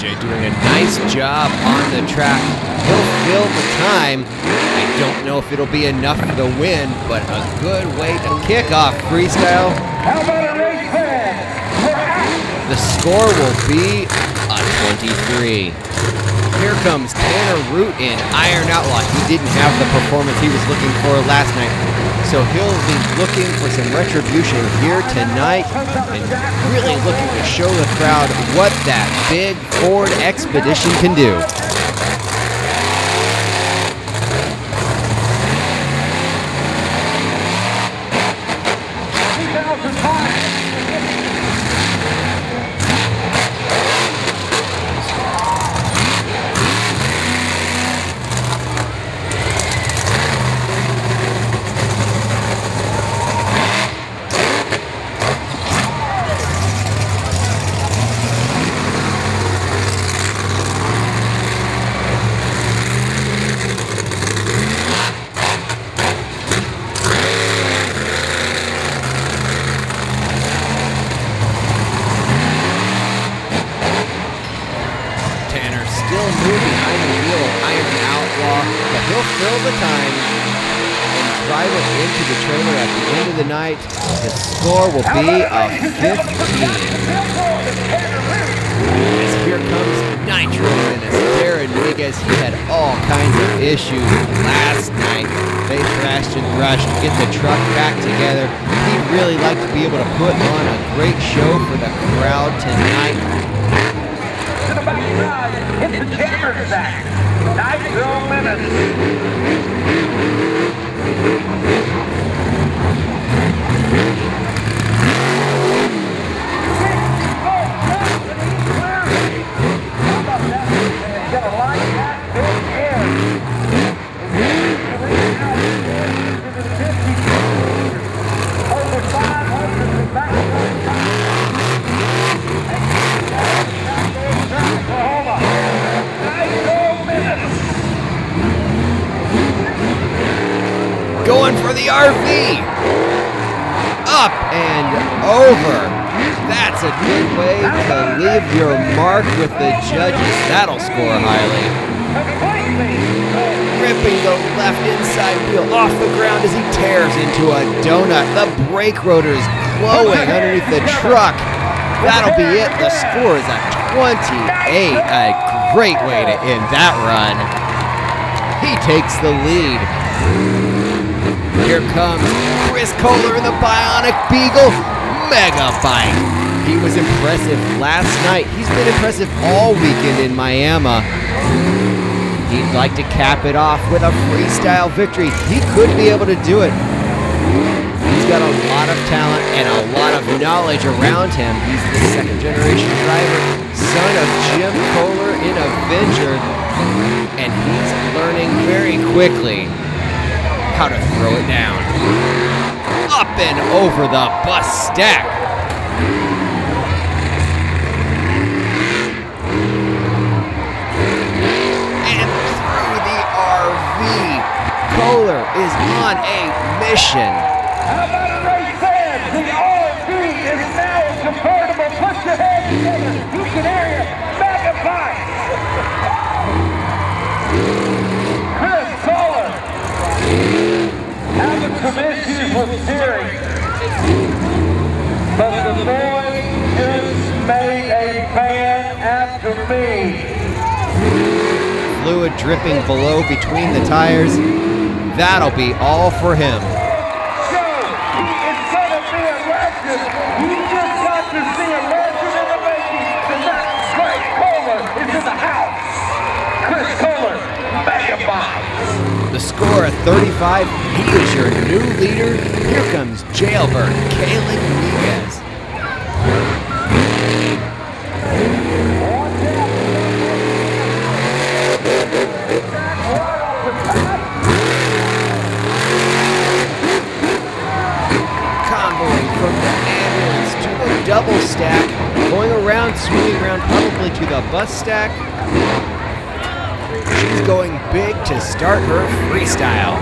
AJ doing a nice job on the track. He'll fill the time. I don't know if it'll be enough for the win, but a good way to kick off Freestyle. The score will be a 23. Here comes Tanner Root in Iron Outlaw. He didn't have the performance he was looking for last night, so he'll be looking for some retribution here tonight and really looking to show the crowd what that big Ford Expedition can do. The score will be a 15. As here comes Nitro Menace. Darren Miguez, he had all kinds of issues last night. They thrashed and thrashed to get the truck back together. He'd really like to be able to put on a great show for the crowd tonight. To the backside, hit the jammer sack. Nitro Menace. Going for the RV. Up and over. That's a good way to leave your mark with the judges. That'll score highly. Ripping the left inside wheel off the ground as he tears into a donut. The brake rotor is glowing underneath the truck. That'll be it. The score is a 28. A great way to end that run. He takes the lead. Here comes Chris Koehler in the Bionic Beagle Mega Bike. He was impressive last night. He's been impressive all weekend in Miami. He'd like to cap it off with a freestyle victory. He could be able to do it. He's got a lot of talent and a lot of knowledge around him. He's the second generation driver, son of Jim Koehler in Avenger, and he's learning very quickly how to throw it down. Up and over the bus stack. And through the RV. Koehler is on a mission. How about a race fans? The RV is now convertible. Put your head together. You can area magnify. Chris Koehler. Having some issues with steering, but the boy just made a fan after me. Fluid dripping below between the tires. That'll be all for him. So, he is going to be a legend. You just got to see a legend in the making. Tonight, Chris Koehler is in the house. Chris Koehler, Megabyte. The score of 35. He is your new leader. Here comes Jailbird Kalen Miguez. Convoying from the ambulance to the double stack, going around, swinging around probably to the bus stack. She's going big to start her freestyle.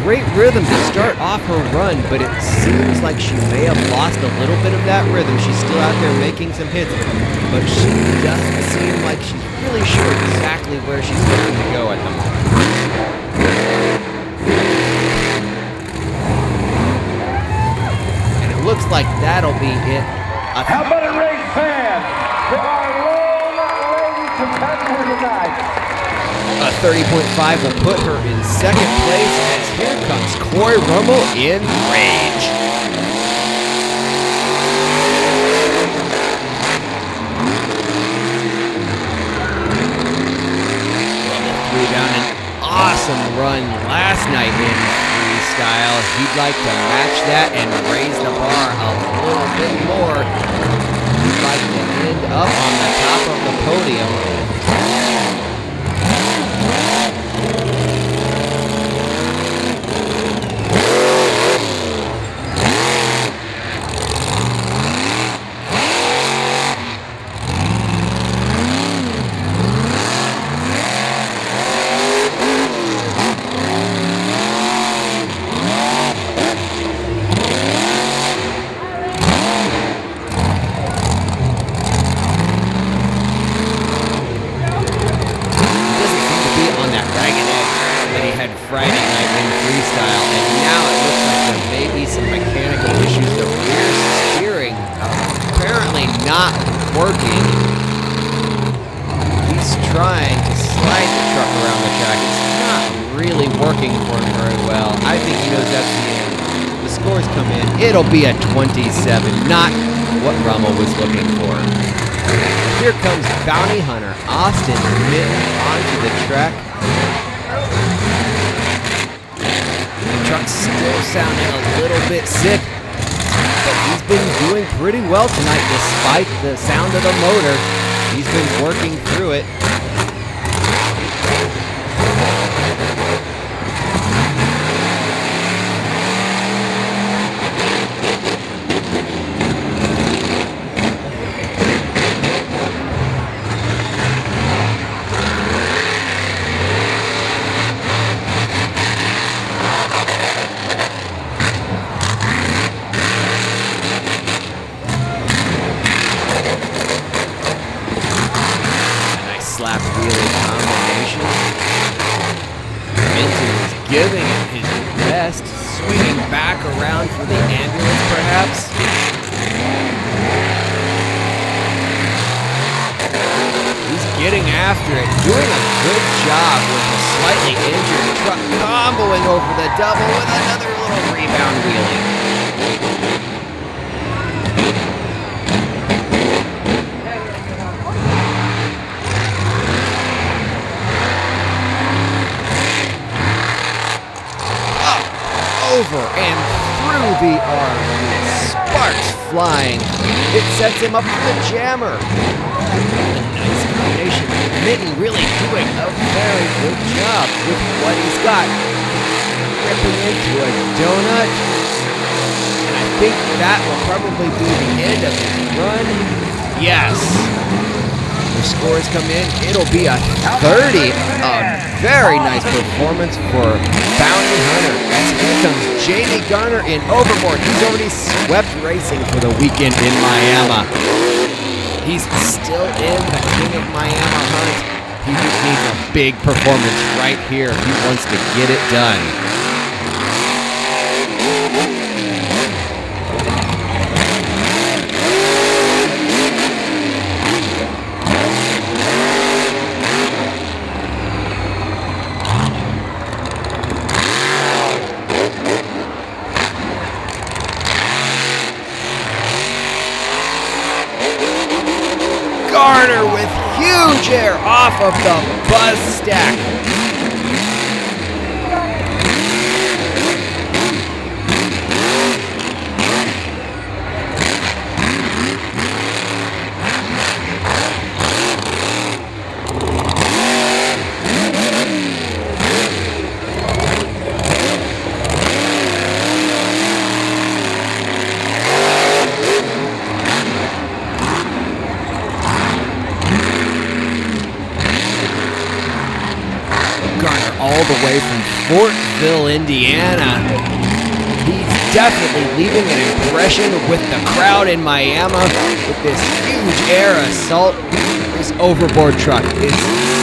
great rhythm to start off her run, but it seems like she may have lost a little bit of that rhythm. She's still out there making some hits, but she doesn't seem like she's really sure exactly where she's going to go at the moment. And it looks like that'll be it. How about a race fan for our lone lady competitor tonight? A 30.5 will put her in second place as here comes Corey Rummel in rage. Rummel threw down an awesome run last night in freestyle. He'd like to match that and raise the bar a little bit more. He'd like to end up on the top of the podium. Friday night in freestyle, and now it looks like there may be some mechanical issues. The rear steering apparently not working. He's trying to slide the truck around the track. It's not really working for him very well. I think he knows that's the end. The scores come in. It'll be a 27, not what Rummel was looking for. Here comes Bounty Hunter Austin Mitten onto the track. Truck's still sounding a little bit sick, but he's been doing pretty well tonight despite the sound of the motor. He's been working through it. Slap wheelie combination. Minton is giving it his best, swinging back around for the ambulance perhaps. He's getting after it, doing a good job with a slightly injured truck, comboing over the double with another little rebound wheelie. Over and through the arm, sparks flying. It sets him up for the jammer. A nice combination. Mitten really doing a very good job with what he's got. Ripping into a donut. And I think that will probably be the end of his run. Yes. The scores come in. It'll be a 30. A very nice performance for Bounty Hunter. As here comes Jamie Garner in overboard. He's already swept racing for the weekend in Miami. He's still in the King of Miami hunt. He just needs a big performance right here. He wants to get it done. Garner with huge air off of the buzz stack. all the way from Fortville, Indiana. He's definitely leaving an impression with the crowd in Miami with this huge air assault. This overboard truck is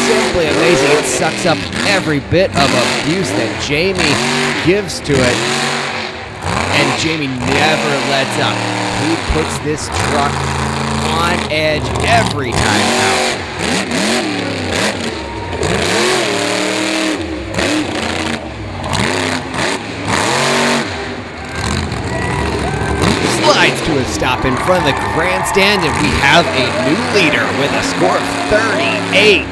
simply amazing. It sucks up every bit of abuse that Jamie gives to it. And Jamie never lets up. He puts this truck on edge every time out. Slides to a stop in front of the grandstand, and we have a new leader with a score of 38.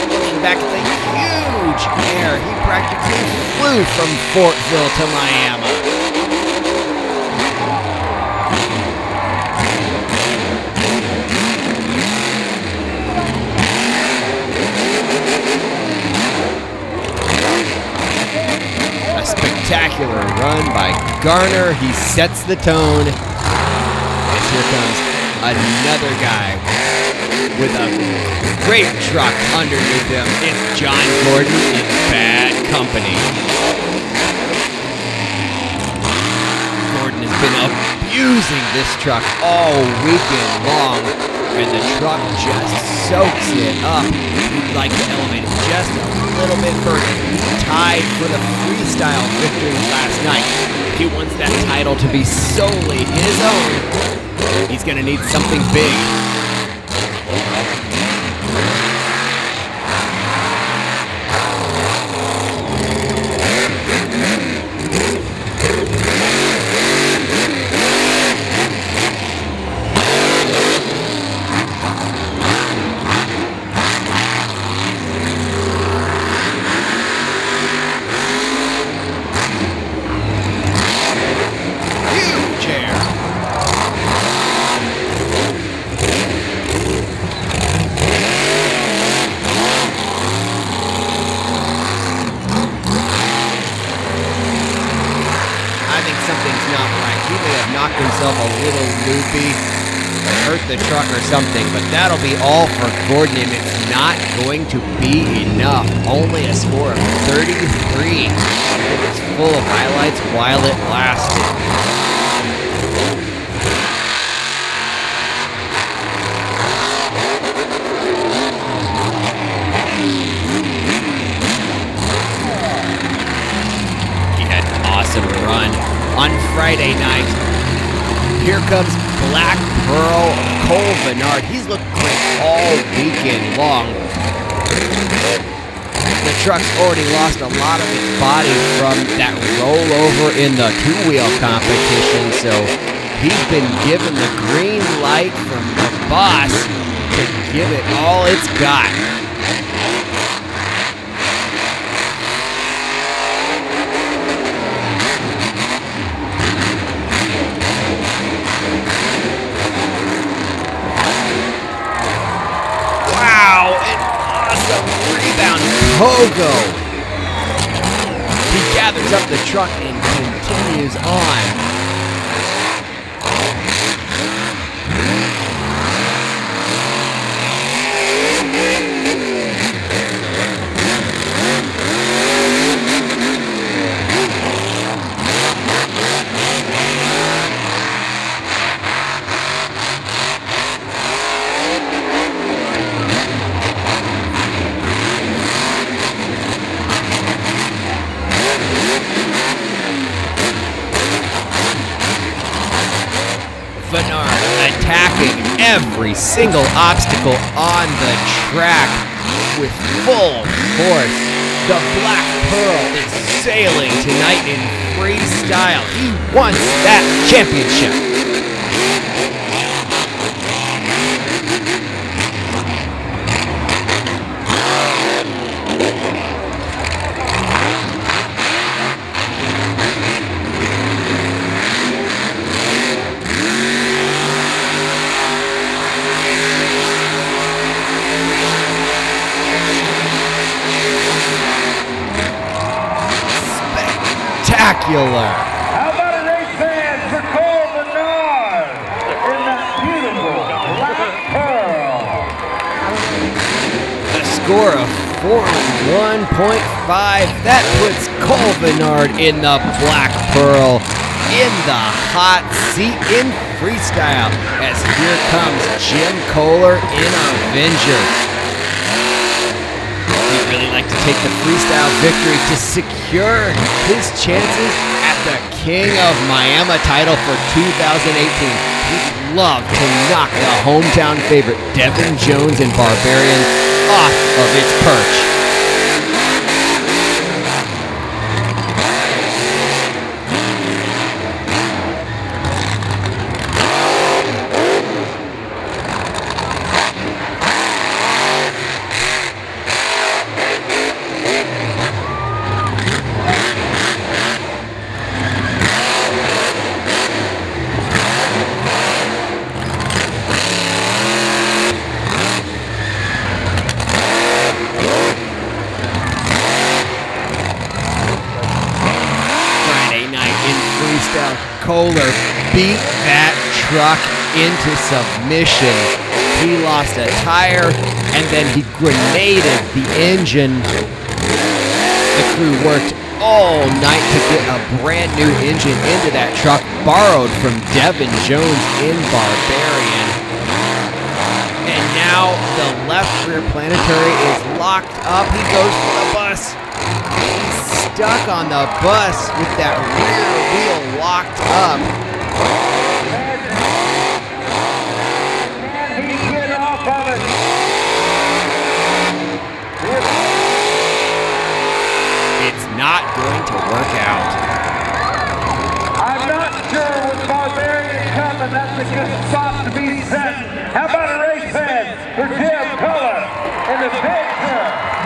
Looking back at the huge air, he practically flew from Fortville to Miami. Spectacular run by Garner. He sets the tone. As here comes another guy with a great truck underneath him. It's John Gordon in bad company. Gordon has been abusing this truck all weekend long, and the truck just soaks it up. He'd like to elevate it just a little bit further. He tied for the freestyle victory last night. He wants that title to be solely his own. He's going to need something big. Himself a little loopy, hurt the truck or something, but that'll be all for Gordon, and it's not going to be enough. Only a score of 33. It was full of highlights while it lasted. He had an awesome run on Friday night. Here comes Black Pearl Cole Bernard. He's looked great all weekend long. The truck's already lost a lot of its body from that rollover in the two-wheel competition, so he's been given the green light from the boss to give it all it's got. Pogo. He gathers up the truck and continues on. Attacking every single obstacle on the track with full force. The Black Pearl is sailing tonight in freestyle. He wants that championship. How about a race band for Cole Bernard in that beautiful Black Pearl? score of 41.5. That puts Cole Bernard in the Black Pearl in the hot seat in freestyle, as here comes Jim Koehler in Avenger. He'd really like to take the freestyle victory to secure his chances at the King of Miami title for 2018. He'd love to knock the hometown favorite Devin Jones and Barbarian off of its perch. Koehler beat that truck into submission. He lost a tire and then he grenaded the engine. The crew worked all night to get a brand new engine into that truck, borrowed from Devin Jones in Barbarian. And now the left rear planetary is locked up. He goes for the bus. He's stuck on the bus with that rear wheel locked up. Can he get off of it? It's not going to work out. I'm not sure with Barbarian coming, that's a good spot to be set. How about a race fan for Jim Koehler in the picture?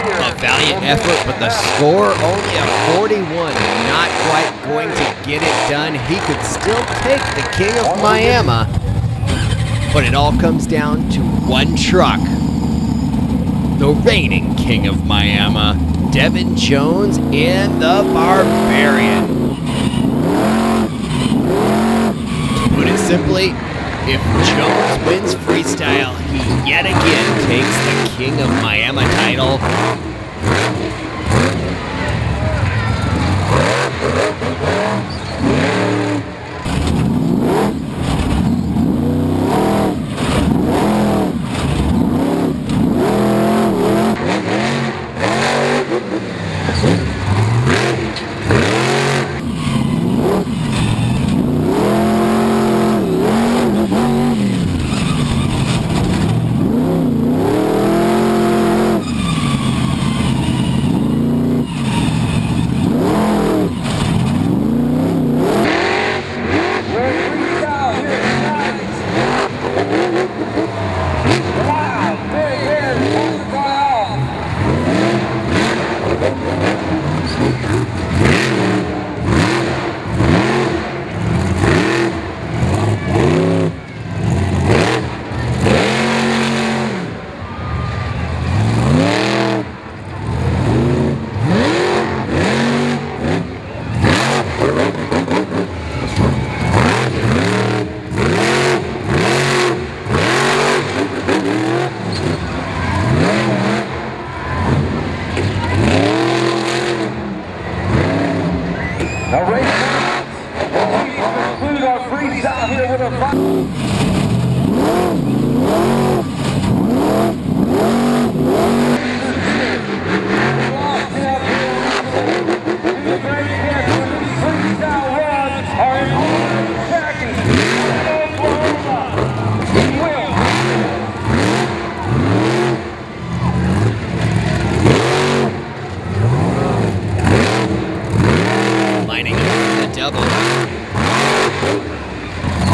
A valiant effort, but the score only a 41. Not quite going to get it done. He could still take the King of Miami, but it all comes down to one truck. The reigning King of Miami, Devin Jones in the Barbarian. To put it simply, if Jones wins freestyle, he yet again takes the King of Miami title.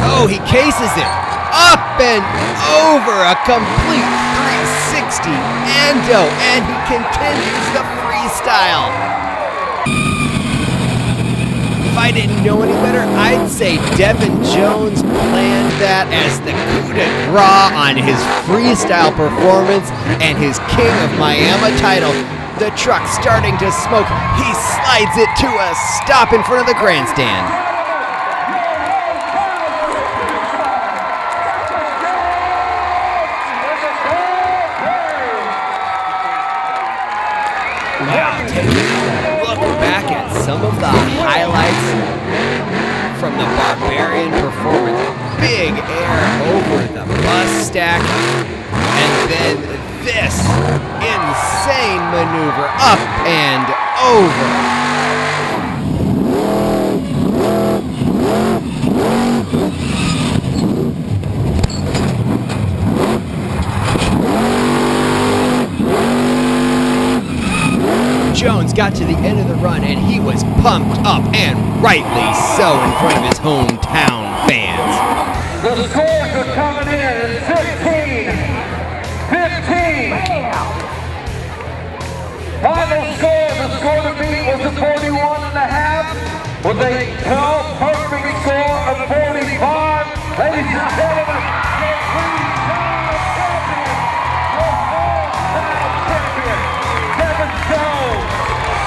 Oh, he cases it up and over, a complete 360 endo, and he continues the freestyle. If I didn't know any better, I'd say Devin Jones planned that as the coup de grace on his freestyle performance and his King of Miami title. The truck starting to smoke. He slides it to a stop in front of the grandstand. Now, taking a look back at some of the highlights from the Barbarian performance. Big air over the bus stack, and then this insane maneuver up and over. Jones got to the end of the run and he was pumped up, and rightly so, in front of his hometown fans. The scores are coming in at 15. Final score, the score to beat was a 41.5 with a perfect score of 45. Ladies and gentlemen, the champion, Devin Jones,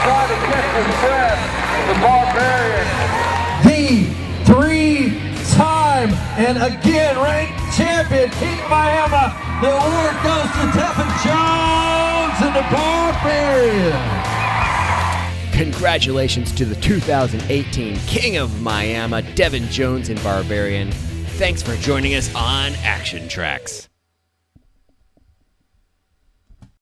trying to catch his breath, the Barbarian. The three-time and again ranked champion, King of Miami. The award goes to Devin Jones and the Barbarian. Congratulations to the 2018 King of Miami, Devin Jones and Barbarian. Thanks for joining us on ActionTracks.